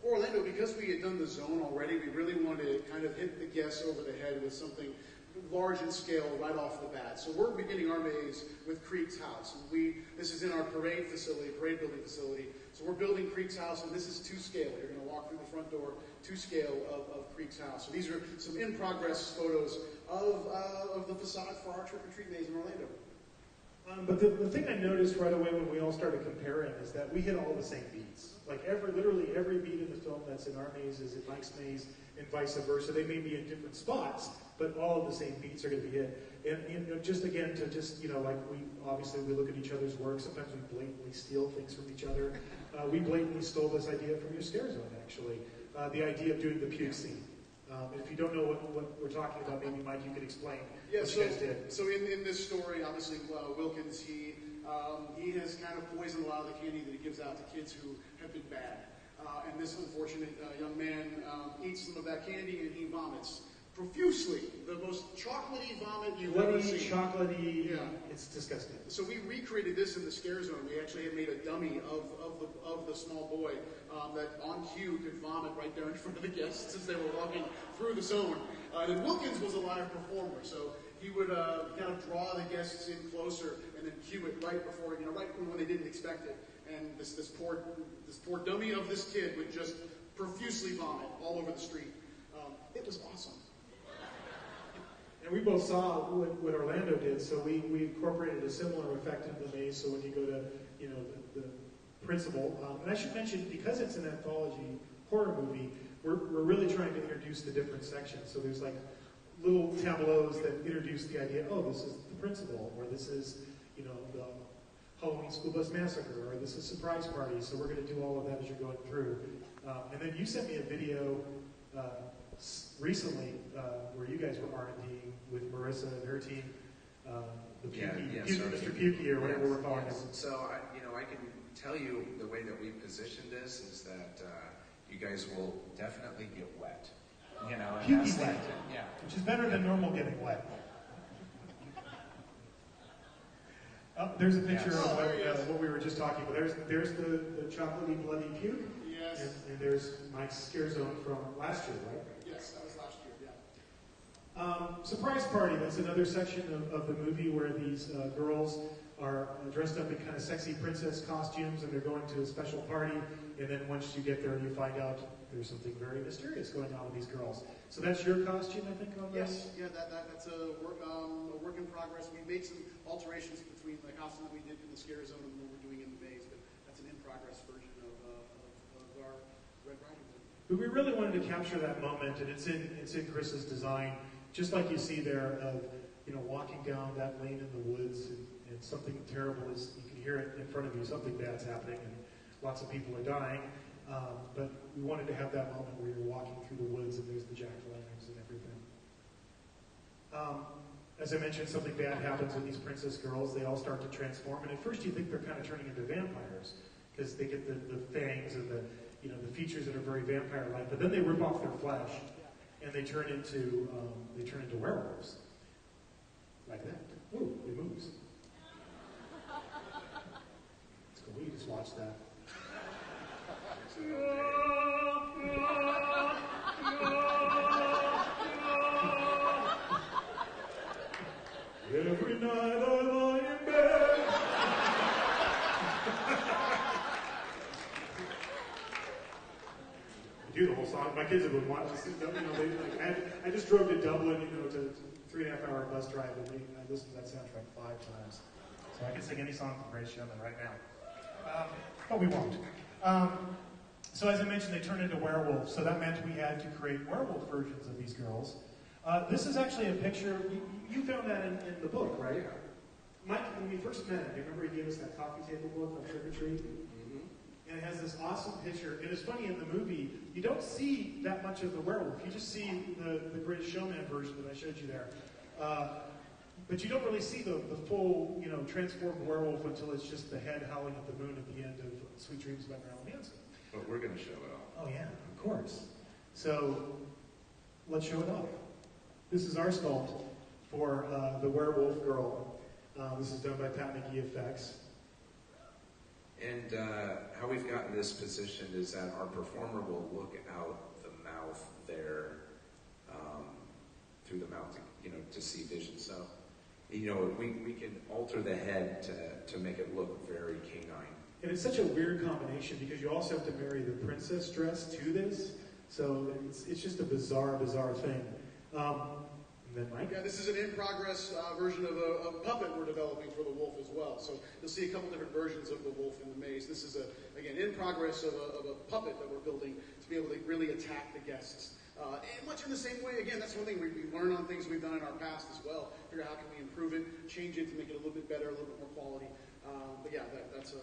[SPEAKER 8] Orlando,
[SPEAKER 11] because we had done the zone already, we really wanted to kind of hit the guests over the head with something large in scale right off the bat. So we're beginning our maze with Creek's house. And this is in our parade building facility. So we're building Creek's house, and this is to scale. You're going to walk through the front door to scale of Creek's house. So these are some in-progress photos of the facade for our trick-or-treat maze in Orlando.
[SPEAKER 8] But the thing I noticed right away when we all started comparing is that we hit all the same beats. Like literally every beat in the film that's in our maze is in Mike's maze, and vice versa. They may be in different spots, but all of the same beats are going to be hit. And just again, to just, like we look at each other's work. Sometimes we blatantly steal things from each other. We blatantly stole this idea from your Scare Zone, actually. The idea of doing the puke scene. And if you don't know what we're talking about, maybe Mike, you could explain what you guys did.
[SPEAKER 11] So in this story, obviously, Wilkins, he has kind of poisoned a lot of the candy that he gives out to kids who have been bad. And this unfortunate young man eats some of that candy and he vomits profusely. The most chocolatey vomit you've ever seen.
[SPEAKER 8] Chocolatey,
[SPEAKER 11] yeah.
[SPEAKER 8] It's disgusting.
[SPEAKER 11] So we recreated this in the Scare Zone. We actually had made a dummy of the small boy that on cue could vomit right there in front of the guests as they were walking through the zone. And then Wilkins was a live performer, so he would kind of draw the guests in closer and then cue it right before, right when they didn't expect it. And this poor dummy of this kid would just profusely vomit all over the street. It was awesome.
[SPEAKER 8] And we both saw what Orlando did, so we incorporated a similar effect into the maze. So when you go to the principal, and I should mention, because it's an anthology horror movie, we're really trying to introduce the different sections. So there's like little tableaus that introduce the idea. Oh, this is the principal, or this is the Halloween School Bus Massacre, or this is Surprise Party. So we're going to do all of that as you're going through. And then you sent me a video recently where you guys were R&D'ing with Marissa and her team, Mr. Pukey, or whatever we're calling him.
[SPEAKER 9] So I can tell you the way that we positioned this is that you guys will definitely get wet.
[SPEAKER 8] Pukey wet,
[SPEAKER 9] yeah,
[SPEAKER 8] which is better than normal getting wet. There's a picture of what we were just talking about. There's the chocolatey bloody puke.
[SPEAKER 11] Yes.
[SPEAKER 8] And there's Mike's Scare Zone from last year, right?
[SPEAKER 11] Yes, that was last year, yeah.
[SPEAKER 8] Surprise Party, that's another section of the movie where these girls are dressed up in kind of sexy princess costumes and they're going to a special party, and then once you get there you find out there's something very mysterious going on with these girls. So that's your costume, I think, on this?
[SPEAKER 11] Yes, yeah, that's a work in progress. We made some alterations between the costume that we did in the Scare Zone and what we're doing in the maze, but that's an in-progress version of our Red Riding Hood.
[SPEAKER 8] But we really wanted to capture that moment, and it's in Chris's design, just like you see there of walking down that lane in the woods, and something terrible is, you can hear it in front of you, something bad's happening, and lots of people are dying. But we wanted to have that moment where you're walking through the woods and there's the jack-o'-lanterns and everything. As I mentioned, something bad happens with these princess girls. They all start to transform, and at first you think they're kind of turning into vampires because they get the fangs and the features that are very vampire-like. But then they rip off their flesh and they turn into werewolves, like that. Ooh, it moves. It's cool. You just watch that. Every night I lie in bed. I do the whole song. My kids have been watching. I just drove to Dublin, to 3.5 hour bus drive, and I listened to that soundtrack 5 times. So I can sing any song from Ray Shellman right now. But we won't. So as I mentioned, they turned into werewolves. So that meant we had to create werewolf versions of these girls. This is actually a picture. You found that in the book, right?
[SPEAKER 9] Yeah.
[SPEAKER 8] Mike, when we first met him, do you remember he gave us that coffee table book on Trick or Treat? Mm-hmm. And it has this awesome picture. And it's funny, in the movie, you don't see that much of the werewolf. You just see the Greatest Showman version that I showed you there. But you don't really see the full, transformed werewolf until it's just the head howling at the moon at the end of Sweet Dreams by Marilyn Manson.
[SPEAKER 9] But we're going to show it all.
[SPEAKER 8] Oh yeah, of course. So let's show it off. This is our sculpt for the werewolf girl. This is done by Pat McGee Effects.
[SPEAKER 9] And how we've gotten this positioned is that our performer will look out the mouth there, through the mouth, to see vision. So, we can alter the head to make it look very canine.
[SPEAKER 8] And it's such a weird combination because you also have to marry the princess dress to this. So it's just a bizarre thing. And then Mike?
[SPEAKER 11] Yeah, this is an in-progress version of a puppet we're developing for the wolf as well. So you'll see a couple different versions of the wolf in the maze. This is, again, in progress of a puppet that we're building to be able to really attack the guests. And much in the same way, again, that's one thing we learn on things we've done in our past as well. Figure out how can we improve it, change it to make it a little bit better, a little bit more quality. But yeah, that's a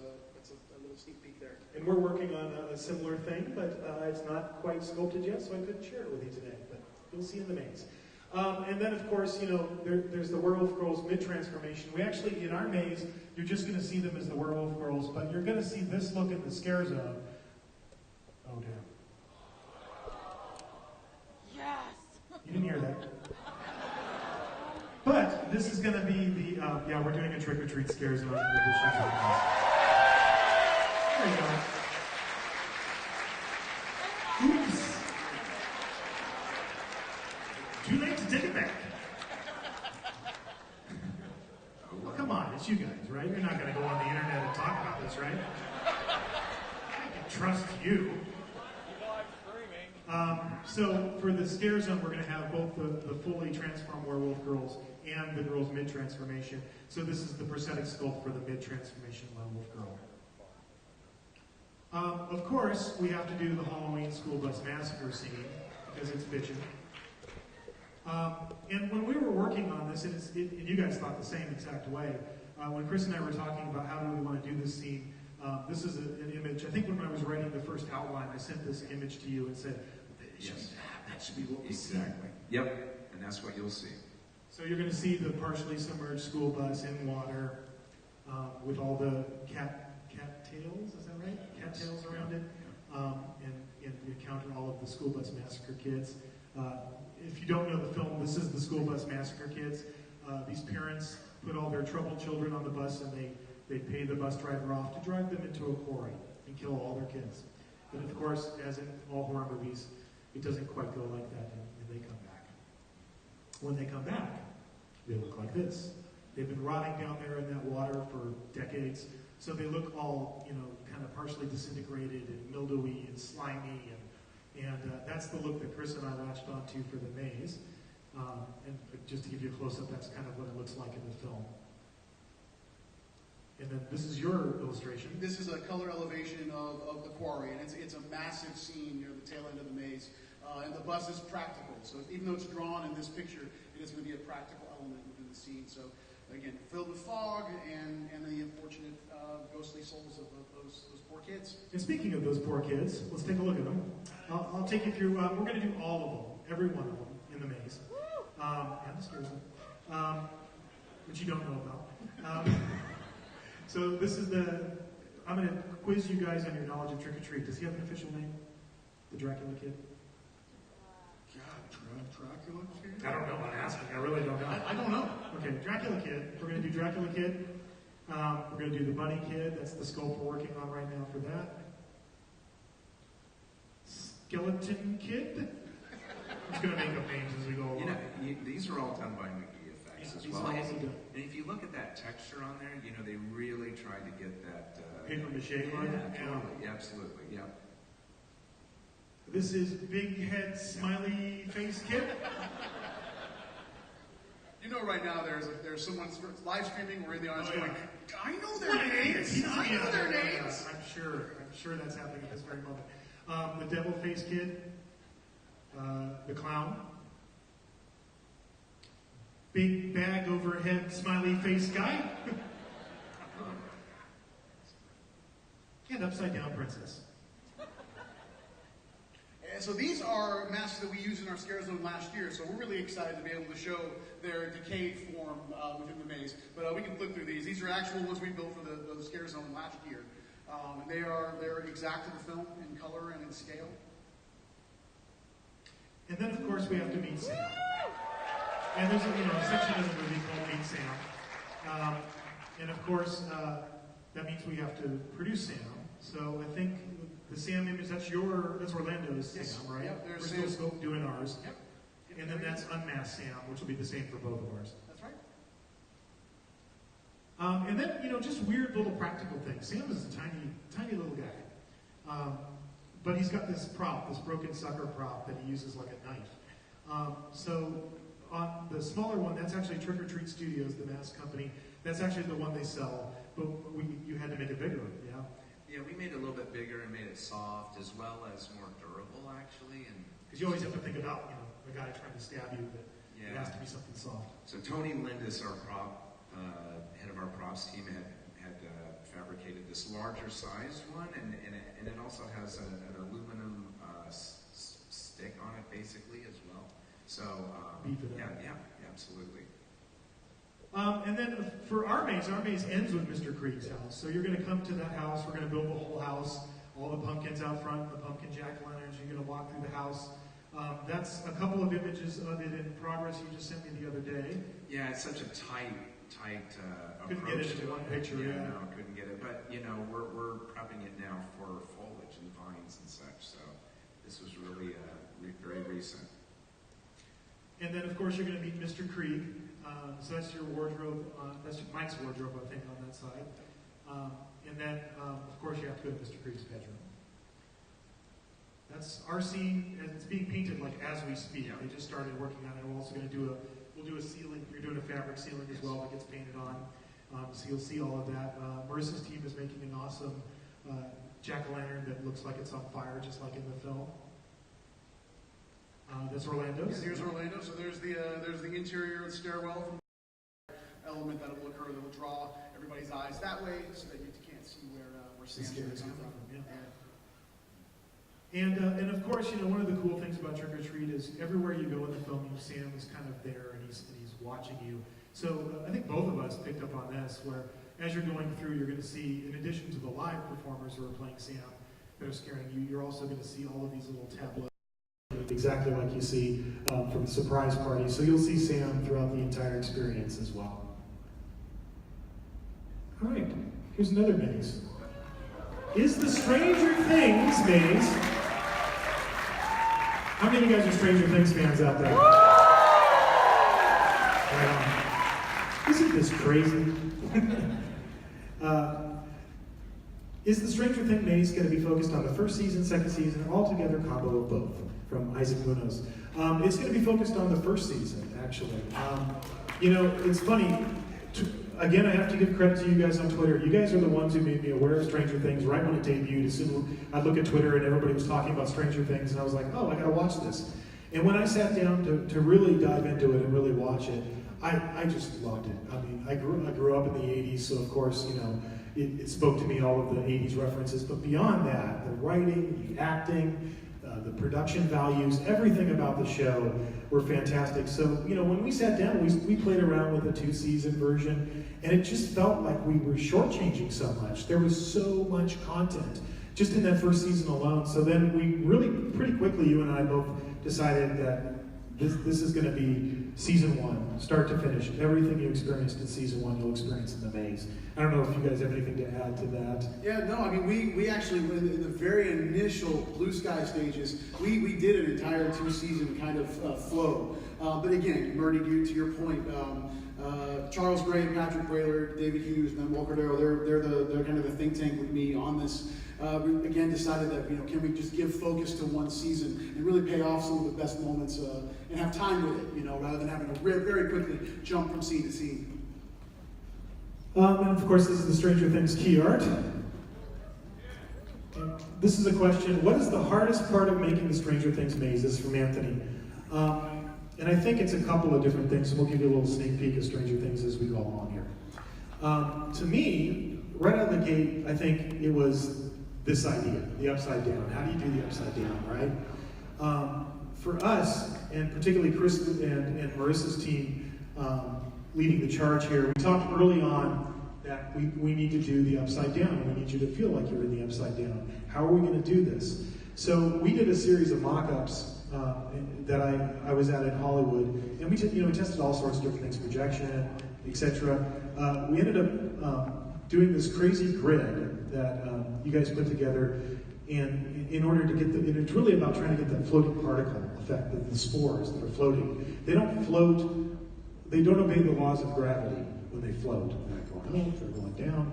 [SPEAKER 11] little sneak peek there.
[SPEAKER 8] And we're working on a similar thing, but it's not quite sculpted yet, so I couldn't share it with you today. But you'll see in the maze. And then, of course, you know, there's the Werewolf Girls mid-transformation. We actually, in our maze, you're just going to see them as the Werewolf Girls, but you're going to see this look in the scare zone. Oh, damn.
[SPEAKER 10] Yes!
[SPEAKER 8] You didn't hear that. But this is going to be the, yeah, we're doing a trick-or-treat scare zone. There you go. Oops. Too late to take it back. Well, come on, it's you guys, right? You're not going to go on the internet and talk about this, right? I can trust you. So for the scare zone, we're going to have both the fully transformed werewolf girls and the girls mid-transformation. So this is the prosthetic sculpt for the mid-transformation werewolf girl. Of course, we have to do the Halloween school bus massacre scene because it's bitchin'. And when we were working on this, and you guys thought the same exact way, when Chris and I were talking about how do we want to do this scene, this is an image. I think when I was writing the first outline, I sent this image to you and said,
[SPEAKER 9] Yes.
[SPEAKER 8] that should be what we see.
[SPEAKER 9] Exactly. Yep, and that's what you'll see.
[SPEAKER 8] So you're going to see the partially submerged school bus in water with all the cat tails, is that right? Cat tails around it. And you encounter all of the school bus massacre kids. If you don't know the film, this is the school bus massacre kids. These parents put all their troubled children on the bus and they pay the bus driver off to drive them into a quarry and kill all their kids. But of course, as in all horror movies, it doesn't quite go like that and they come back. When they come back, they look like this. They've been rotting down there in that water for decades, so they look all, you know, kind of partially disintegrated and mildewy and slimy, and that's the look that Chris and I latched onto for the maze. And just to give you a close-up, that's kind of what it looks like in the film. And then this is your illustration.
[SPEAKER 11] This is a color elevation of the quarry, and it's a massive scene near the tail end of the maze. And the bus is practical, so even though it's drawn in this picture, it is going to be a practical element within the scene. So again, filled with fog and the unfortunate ghostly souls of those poor kids.
[SPEAKER 8] And speaking of those poor kids, let's take a look at them. I'll take you through, we're going to do all of them, every one of them in the maze. And the scare zone, which you don't know about. So this is I'm going to quiz you guys on your knowledge of trick-or-treat. Does he have an official name? The Dracula Kid?
[SPEAKER 11] Dracula Kid?
[SPEAKER 8] I don't know. I'm asking. I really don't know.
[SPEAKER 11] I don't know.
[SPEAKER 8] Okay, Dracula Kid. We're going to do Dracula Kid. We're going to do the Bunny Kid. That's the sculpt we're working on right now for that. Skeleton Kid. I'm just going to make up names as we go along.
[SPEAKER 9] You know, these are all done by McGee Effects as well. And if you look at that texture on there, you know, they really tried to get that...
[SPEAKER 8] Paper mache on it?
[SPEAKER 9] Yeah, totally. Yeah, absolutely. Yeah.
[SPEAKER 8] This is Big Head Smiley Face Kid.
[SPEAKER 11] You know, right now there's someone live streaming. We're in the audience going, I know their
[SPEAKER 8] What
[SPEAKER 11] names.
[SPEAKER 8] names?
[SPEAKER 11] I know their names.
[SPEAKER 8] I'm sure that's happening at this very moment. The Devil Face Kid. The Clown. Big bag overhead smiley face guy. And Upside Down Princess.
[SPEAKER 11] And so these are masks that we used in our scare zone last year, so we're really excited to be able to show their decayed form within the maze. But we can flip through these. These are actual ones we built for the scare zone last year. And they're exact to the film in color and in scale.
[SPEAKER 8] And then, of course, we have to meet Sam. And there's a section of the movie called Meet Sam. And, of course, that means we have to produce Sam. So I think the Sam image, that's Orlando's
[SPEAKER 11] Yes.
[SPEAKER 8] Sam, right?
[SPEAKER 11] Yep,
[SPEAKER 8] We're
[SPEAKER 11] there's
[SPEAKER 8] still doing ours.
[SPEAKER 11] Yep.
[SPEAKER 8] And then that's Unmasked Sam, which will be the same for both of ours.
[SPEAKER 11] That's right.
[SPEAKER 8] And then, just weird little practical things. Sam is a tiny little guy. But he's got this prop, this broken sucker prop that he uses like a knife. So on the smaller one, that's actually Trick or Treat Studios, the mask company. That's actually the one they sell. But you had to make it bigger, yeah?
[SPEAKER 9] Yeah, we made it a little bit bigger and made it soft as well as more durable, actually. And
[SPEAKER 8] Because you always have to think about, a guy trying to stab you, but it has to be something soft.
[SPEAKER 9] So Tony Lindis, our head of our props team, had fabricated this larger sized one, and it also has an aluminum stick on it, basically, as well. So yeah, absolutely.
[SPEAKER 8] And then for our maze ends with Mr. Krieg's house. So you're going to come to that house. We're going to build the whole house, all the pumpkins out front, the pumpkin jack-o'-lanterns. You're going to walk through the house. That's a couple of images of it in progress you just sent me the other day.
[SPEAKER 9] Yeah, it's such a tight
[SPEAKER 8] couldn't
[SPEAKER 9] approach
[SPEAKER 8] get it into one picture.
[SPEAKER 9] Yeah, no, couldn't get it. But we're prepping it now for foliage and vines and such. So this was really very recent.
[SPEAKER 8] And then, of course, you're going to meet Mr. Krieg. So that's your wardrobe. That's Mike's wardrobe, I think, on that side. And then, of course, you have to go to Mr. Krieg's bedroom. That's our scene, and it's being painted like as we speak. Yeah. They just started working on it. We're also going to do a ceiling. You're doing a fabric ceiling as well that gets painted on. So you'll see all of that. Marissa's team is making an awesome jack-o'-lantern that looks like it's on fire, just like in the film. That's Orlando's.
[SPEAKER 11] Yeah, here's Orlando. So there's the interior of the stairwell from element that will occur that will draw everybody's eyes that way, so that you can't see where Sam's going to come from.
[SPEAKER 8] And of course, one of the cool things about Trick or Treat is everywhere you go in the film, Sam is kind of there and he's watching you. So I think both of us picked up on this, where as you're going through, you're going to see, in addition to the live performers who are playing Sam that are scaring you, you're also going to see all of these little tableaus, exactly like you see from the surprise party. So you'll see Sam throughout the entire experience as well. All right, here's another maze. Is the Stranger Things maze? How many of you guys are Stranger Things fans out there? Isn't this crazy? Is the Stranger Things maze going to be focused on the first season, second season, or altogether combo of both? From Isaac Munoz. It's going to be focused on the first season, actually. It's funny. Again, I have to give credit to you guys on Twitter. You guys are the ones who made me aware of Stranger Things right when it debuted. As soon as I'd look at Twitter and everybody was talking about Stranger Things, and I was like, oh, I gotta watch this. And when I sat down to really dive into it and really watch it, I just loved it. I mean, I grew up in the 80s, so of course, it spoke to me, all of the 80s references. But beyond that, the writing, the acting, the production values, everything about the show were fantastic. So, when we sat down, we played around with the 2-season version, and it just felt like we were shortchanging so much. There was so much content just in that first season alone. So then we really, pretty quickly, you and I both decided that this is going to be season 1, start to finish. Everything you experienced in season 1, you'll experience in the maze. I don't know if you guys have anything to add to that.
[SPEAKER 11] Yeah, no, I mean, we actually, in the very initial Blue Sky stages, we did an entire 2-season kind of flow. But again, Murdy, to your point, Charles Gray, Patrick Braylor, David Hughes, Ben Walcardero, they're kind of the think tank with me on this. We again decided that, can we just give focus to one season and really pay off some of the best moments and have time with it, rather than having to very quickly jump from scene to scene.
[SPEAKER 8] And of course, this is the Stranger Things key art. And this is a question: what is the hardest part of making the Stranger Things maze? This is from Anthony. And I think it's a couple of different things, and we'll give you a little sneak peek of Stranger Things as we go along here. To me, right out of the gate, I think it was this idea, the upside down. How do you do the upside down, right? For us, and particularly Chris and Marissa's team leading the charge here, we talked early on that we need to do the upside down. We need you to feel like you're in the upside down. How are we going to do this? So we did a series of mock-ups that I was at in Hollywood, and we tested all sorts of different things, projection, etc. We ended up doing this crazy grid that you guys put together, and in order to get and it's really about trying to get that floating particle effect, the spores that are floating. They don't float, they don't obey the laws of gravity when they float. They're going up, they're going down.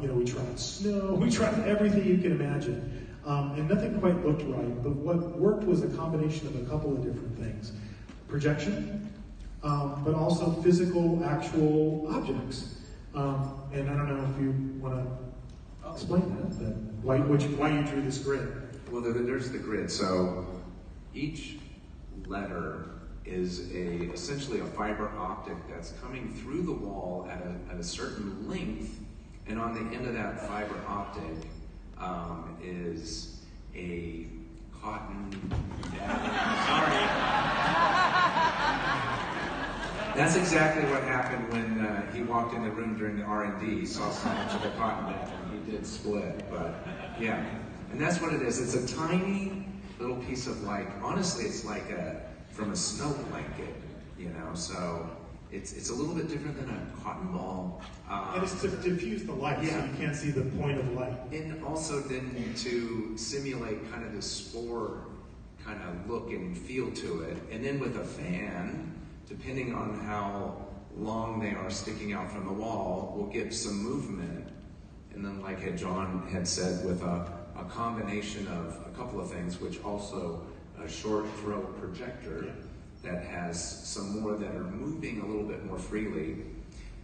[SPEAKER 8] We tried snow, we tried everything you can imagine. And nothing quite looked right, but what worked was a combination of a couple of different things. Projection, but also physical, actual objects. And I don't know if you want to explain why you drew this grid.
[SPEAKER 9] Well, there's the grid. So each letter is essentially a fiber optic that's coming through the wall at a certain length, and on the end of that fiber optic is a cotton sorry. That's exactly what happened when he walked in the room during the R&D. He saw so much of the cotton bag and he did split, but yeah. And that's what it is. It's a tiny little piece of, like, honestly, it's like from a snow blanket, you know, so it's a little bit different than a cotton ball.
[SPEAKER 8] And it's to diffuse the light,
[SPEAKER 9] yeah.
[SPEAKER 8] so you can't see the point of light.
[SPEAKER 9] And also then to simulate kind of the spore kind of look and feel to it. And then with a fan, depending on how long they are sticking out from the wall, will give some movement. And then, like John had said, with a combination of a couple of things, which also a short throw projector that has some more that are moving a little bit more freely.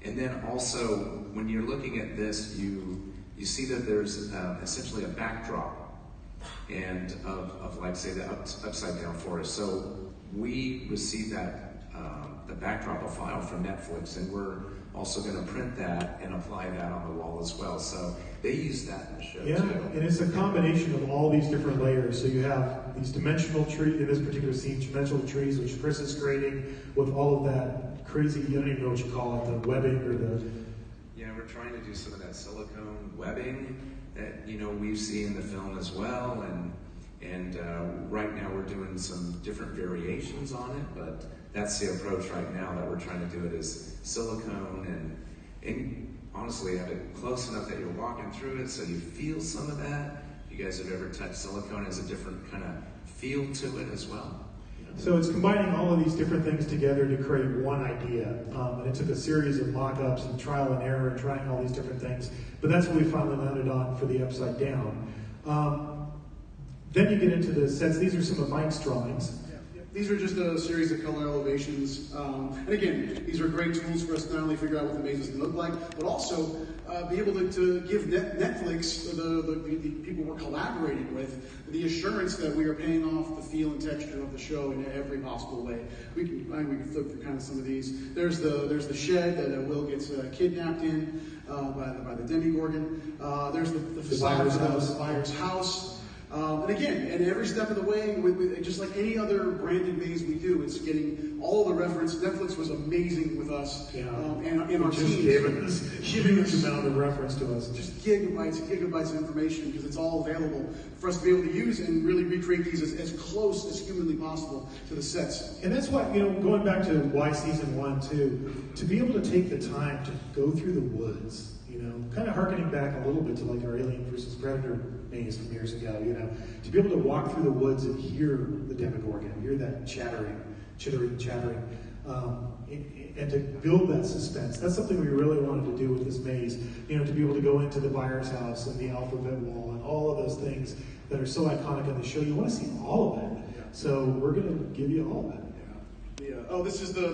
[SPEAKER 9] And then also, when you're looking at this, you see that there's essentially a backdrop and of like, say, the upside down forest. So we received that the backdrop, a file from Netflix, and we're also going to print that and apply that on the wall as well. So they use that in the show too.
[SPEAKER 8] And it's a combination of all these different layers. So you have these dimensional trees, in this particular scene, dimensional trees, which Chris is creating with all of that crazy, I don't even know what you call it, the webbing or the...
[SPEAKER 9] Yeah, we're trying to do some of that silicone webbing that, you know, we see in the film as well. And right now we're doing some different variations on it, but that's the approach right now that we're trying to do it is silicone and honestly have it close enough that you're walking through it so you feel some of that. If you guys have ever touched silicone, it has a different kind of feel to it as well.
[SPEAKER 8] So it's combining all of these different things together to create one idea. And it took a series of mock-ups and trial and error and trying all these different things. But that's what we finally landed on for the Upside Down. Then you get into the sets. These are some of Mike's drawings.
[SPEAKER 11] These are just a series of color elevations. And again, these are great tools for us to not only figure out what the maze is going to look like, but also be able to give Netflix, the people we're collaborating with, the assurance that we are paying off the feel and texture of the show in every possible way. We can flip through kind of some of these. There's the shed that Will gets kidnapped in by the Demigorgon. There's the facade of the Byers' house. And again, at every step of the way, just like any other branded maze we do, it's getting all the reference. Netflix was amazing with us and our team.
[SPEAKER 8] Giving us a huge amount of reference to us.
[SPEAKER 11] Just gigabytes of information because it's all available for us to be able to use and really recreate these as close as humanly possible to the sets.
[SPEAKER 8] And that's why, going back to why season 1, too, to be able to take the time to go through the woods, kind of harkening back a little bit to like our Alien versus Predator maze from years ago, to be able to walk through the woods and hear the Demogorgon, hear that chattering, and to build that suspense. That's something we really wanted to do with this maze, to be able to go into the Byers' house and the alphabet wall and all of those things that are so iconic on the show. You want to see all of it. So we're going to give you all of it.
[SPEAKER 11] This is the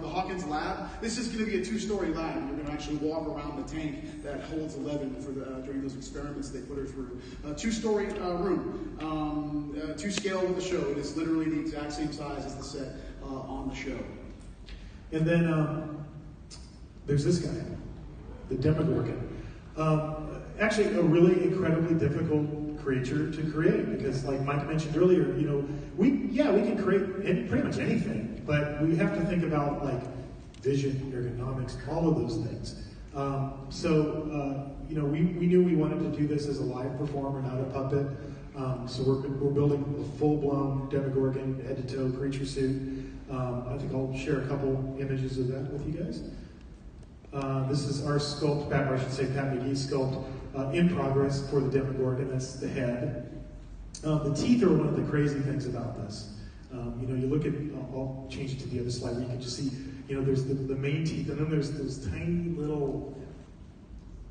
[SPEAKER 11] Hawkins lab. This is going to be a 2-story lab. You're going to actually walk around the tank that holds 11 for during those experiments they put her through. 2-story room, 2 scale with the show. It is literally the exact same size as the set on the show.
[SPEAKER 8] And then there's this guy, the Demogorgon. Actually, a really incredibly difficult creature to create because, like Mike mentioned earlier, we can create pretty much anything, but we have to think about like vision, ergonomics, all of those things. We knew we wanted to do this as a live performer, not a puppet. So we're building a full-blown Demogorgon head-to-toe creature suit. I think I'll share a couple images of that with you guys. This is our sculpt, Pat McGee's sculpt in progress for the Demogorgon. That's the head. The teeth are one of the crazy things about this. You look at, I'll change it to the other slide where you can just see, there's the main teeth, and then there's those tiny little,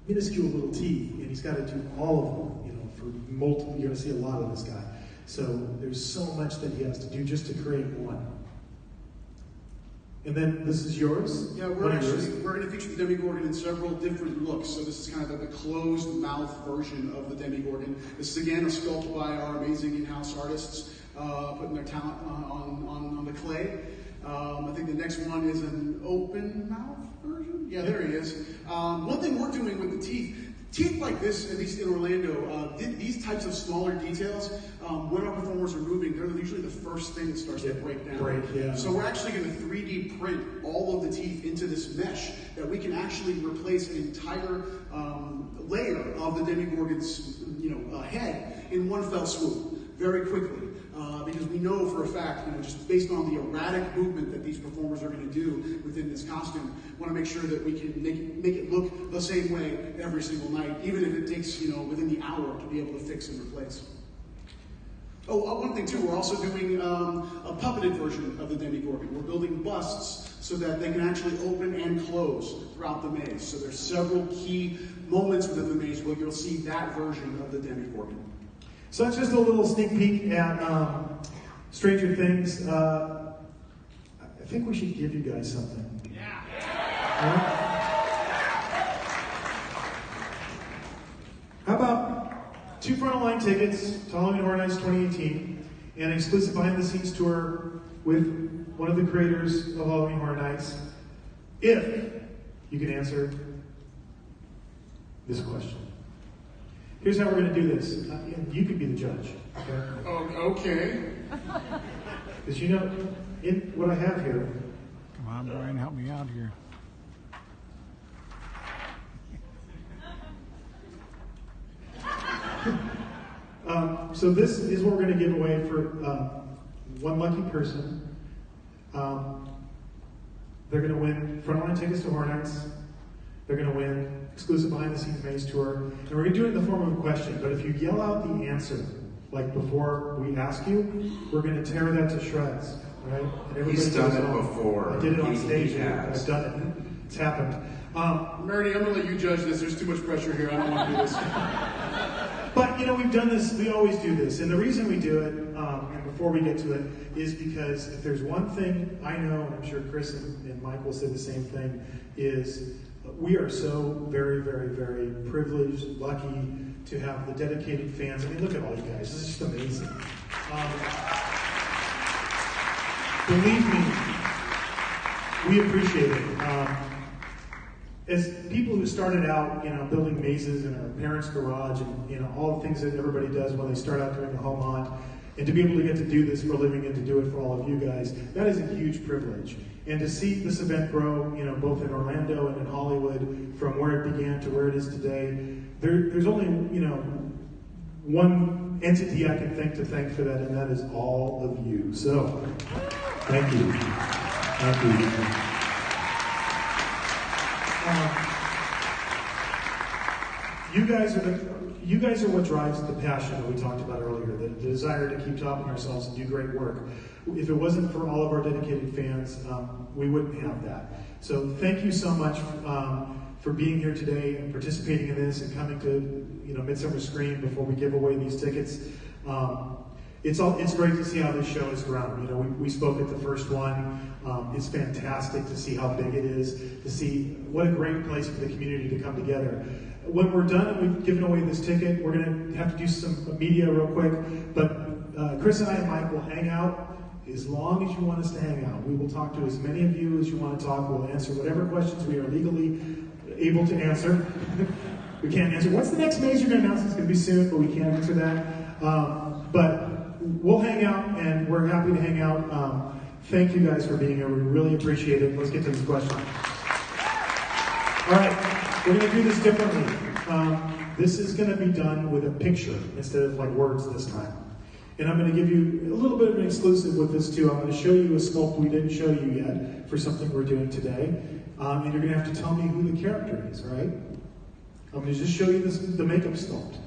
[SPEAKER 8] minuscule little teeth, and he's got to do all of them, for multiple, you're going to see a lot of this guy. So there's so much that he has to do just to create one. And then this is yours?
[SPEAKER 11] Yeah, we're going to feature the Demogorgon in several different looks. So this is kind of the closed mouth version of the Demogorgon. This is again a sculpt by our amazing in-house artists. putting their talent on the clay. I think the next one is an open mouth version. Yeah, there he is. One thing we're doing with the teeth like this, at least in Orlando, these types of smaller details, when our performers are moving, they're usually the first thing that starts to break down. So we're actually going to 3D print all of the teeth into this mesh that we can actually replace an entire layer of the Demogorgon's head in one fell swoop very quickly. Because we know for a fact, just based on the erratic movement that these performers are going to do within this costume, want to make sure that we can make it look the same way every single night, even if it takes, within the hour to be able to fix and replace. Oh, one thing too, we're also doing a puppeted version of the Demogorgon. We're building busts so that they can actually open and close throughout the maze. So there's several key moments within the maze where you'll see that version of the Demogorgon.
[SPEAKER 8] So that's just a little sneak peek at Stranger Things. I think we should give you guys something. Yeah. How about 2 front-of-line tickets to Halloween Horror Nights 2018 and an exclusive behind-the-scenes tour with one of the creators of Halloween Horror Nights, if you can answer this question. Here's how we're going to do this. You can be the judge. Okay?
[SPEAKER 11] Oh, okay.
[SPEAKER 8] Because in what I have here.
[SPEAKER 7] Come on, Brian, help me out here.
[SPEAKER 8] So this is what we're going to give away for one lucky person. They're going to win frontline tickets to Horror Nights. They're going to win exclusive behind-the-scenes maze tour. And we're going to do it in the form of a question. But if you yell out the answer, like before we ask you, we're going to tear that to shreds. Right?
[SPEAKER 9] He's done it before.
[SPEAKER 8] I did it on stage. I've done it. It's happened.
[SPEAKER 11] Murdy, I'm going to let you judge this. There's too much pressure here. I don't want to do this.
[SPEAKER 8] But, we've done this. We always do this. And the reason we do it, and before we get to it, is because if there's one thing I know, and I'm sure Chris and Mike will say the same thing, is we are so very, very, very privileged, lucky to have the dedicated fans. I mean, look at all you guys. This is just amazing. Believe me, we appreciate it. As people who started out, building mazes in our parents' garage and, all the things that everybody does when they start out doing a home haunt, and to be able to get to do this for a living and to do it for all of you guys, that is a huge privilege. And to see this event grow, both in Orlando and in Hollywood, from where it began to where it is today, there's only, one entity I can think to thank for that, and that is all of you. So, thank you. Thank you. You guys are what drives the passion that we talked about earlier, the desire to keep topping ourselves and do great work. If it wasn't for all of our dedicated fans, we wouldn't have that. So thank you so much for being here today and participating in this and coming to Midsummer Scream before we give away these tickets. It's great to see how this show has grown. We spoke at the first one. It's fantastic to see how big it is, to see what a great place for the community to come together. When we're done and we've given away this ticket, we're going to have to do some media real quick. But Chris and I and Mike will hang out as long as you want us to hang out. We will talk to as many of you as you want to talk. We'll answer whatever questions we are legally able to answer. We can't answer, what's the next maze you're going to announce? It's going to be soon, but we can't answer that. But we'll hang out, and we're happy to hang out. Thank you guys for being here. We really appreciate it. Let's get to this question. All right. We're going to do this differently. This is going to be done with a picture instead of like words this time. And I'm going to give you a little bit of an exclusive with this too. I'm going to show you a sculpt we didn't show you yet for something we're doing today. And you're going to have to tell me who the character is, right? I'm going to just show you the makeup sculpt.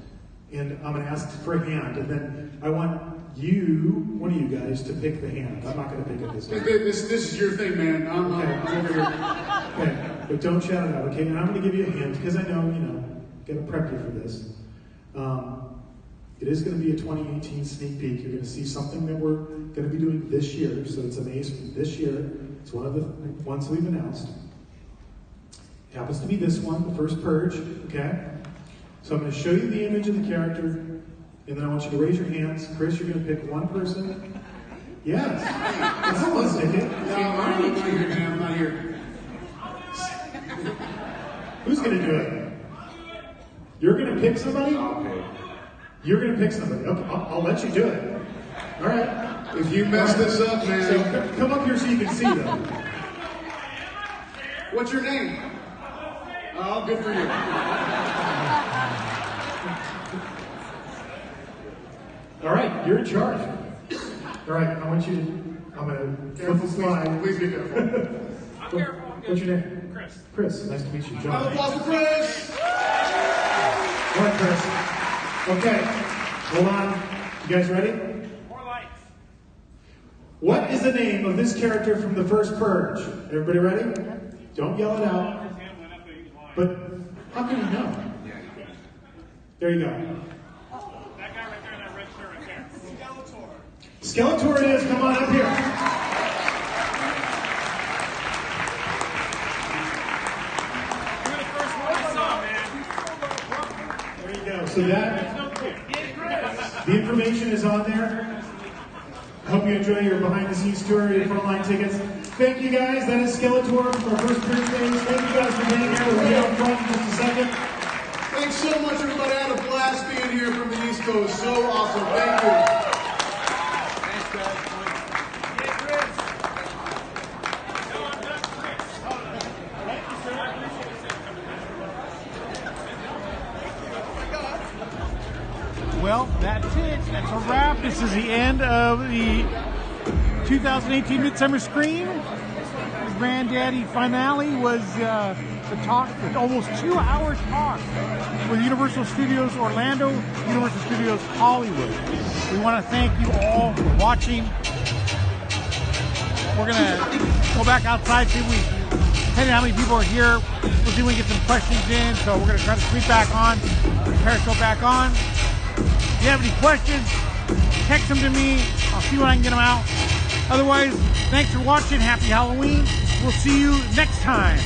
[SPEAKER 8] And I'm going to ask for a hand. And then I want one of you guys, to pick the hand. I'm not going to pick it this time.
[SPEAKER 11] This is your thing, man. I'm over here.
[SPEAKER 8] Okay. But don't shout it out, okay? And I'm going to give you a hint, because I know, got to prep you for this. It is going to be a 2018 sneak peek. You're going to see something that we're going to be doing this year. So it's a maze from this year. It's one of the ones we've announced. It happens to be this one, the first purge, okay? So I'm going to show you the image of the character, And then I want you to raise your hands. Chris, you're going to pick one person. Yes. That's fun, Nick.
[SPEAKER 11] No, I'm not here, man. I'm not here.
[SPEAKER 8] Who's going to do it? You're going to pick somebody?
[SPEAKER 9] Okay.
[SPEAKER 8] You're going to pick somebody. Okay, I'll let you do it. All right.
[SPEAKER 11] If you mess this up, man.
[SPEAKER 8] So come up here so you can see them.
[SPEAKER 11] What's your name? Oh, good for you.
[SPEAKER 8] All right, you're in charge. All right, I want you to, I'm going to flip the slide.
[SPEAKER 11] Please be careful.
[SPEAKER 10] I'm careful.
[SPEAKER 8] What's your name?
[SPEAKER 10] Chris.
[SPEAKER 8] Chris, nice to meet you.
[SPEAKER 11] Round of
[SPEAKER 8] John.
[SPEAKER 11] applause for Chris.
[SPEAKER 8] All right, Chris. Okay, hold on. You guys ready?
[SPEAKER 10] More lights.
[SPEAKER 8] What is the name of this character from the first Purge? Everybody ready? Don't yell it out. But how can you know? There you go.
[SPEAKER 10] That guy right there in that red shirt right there. Skeletor.
[SPEAKER 8] Skeletor it is. Come on up here.
[SPEAKER 10] You're the first one I saw, man.
[SPEAKER 8] There you go. So that, the information is on there. I hope you enjoy your behind-the-scenes tour, your frontline tickets. Thank you guys. That is Skeletor from our first Purge days. Thank you guys for being here. We'll be out front in just a second.
[SPEAKER 11] Thanks so much, everybody. I had a blast being here from the East Coast. So awesome. Thank you. Thanks, guys.
[SPEAKER 7] Well, that's it. That's a wrap. This is the end of the 2018 Midsummer Scream. The Granddaddy finale was the talk, almost 2 hours talk with Universal Studios Orlando, Universal Studios Hollywood. We want to thank you all for watching. We're going to go back outside, see if we, depending on how many people are here, we'll see if we can get some questions in. So we're going to try to sweep back on, Periscope back on. If you have any questions, text them to me. I'll see when I can get them out. Otherwise, thanks for watching. Happy Halloween. We'll see you next time.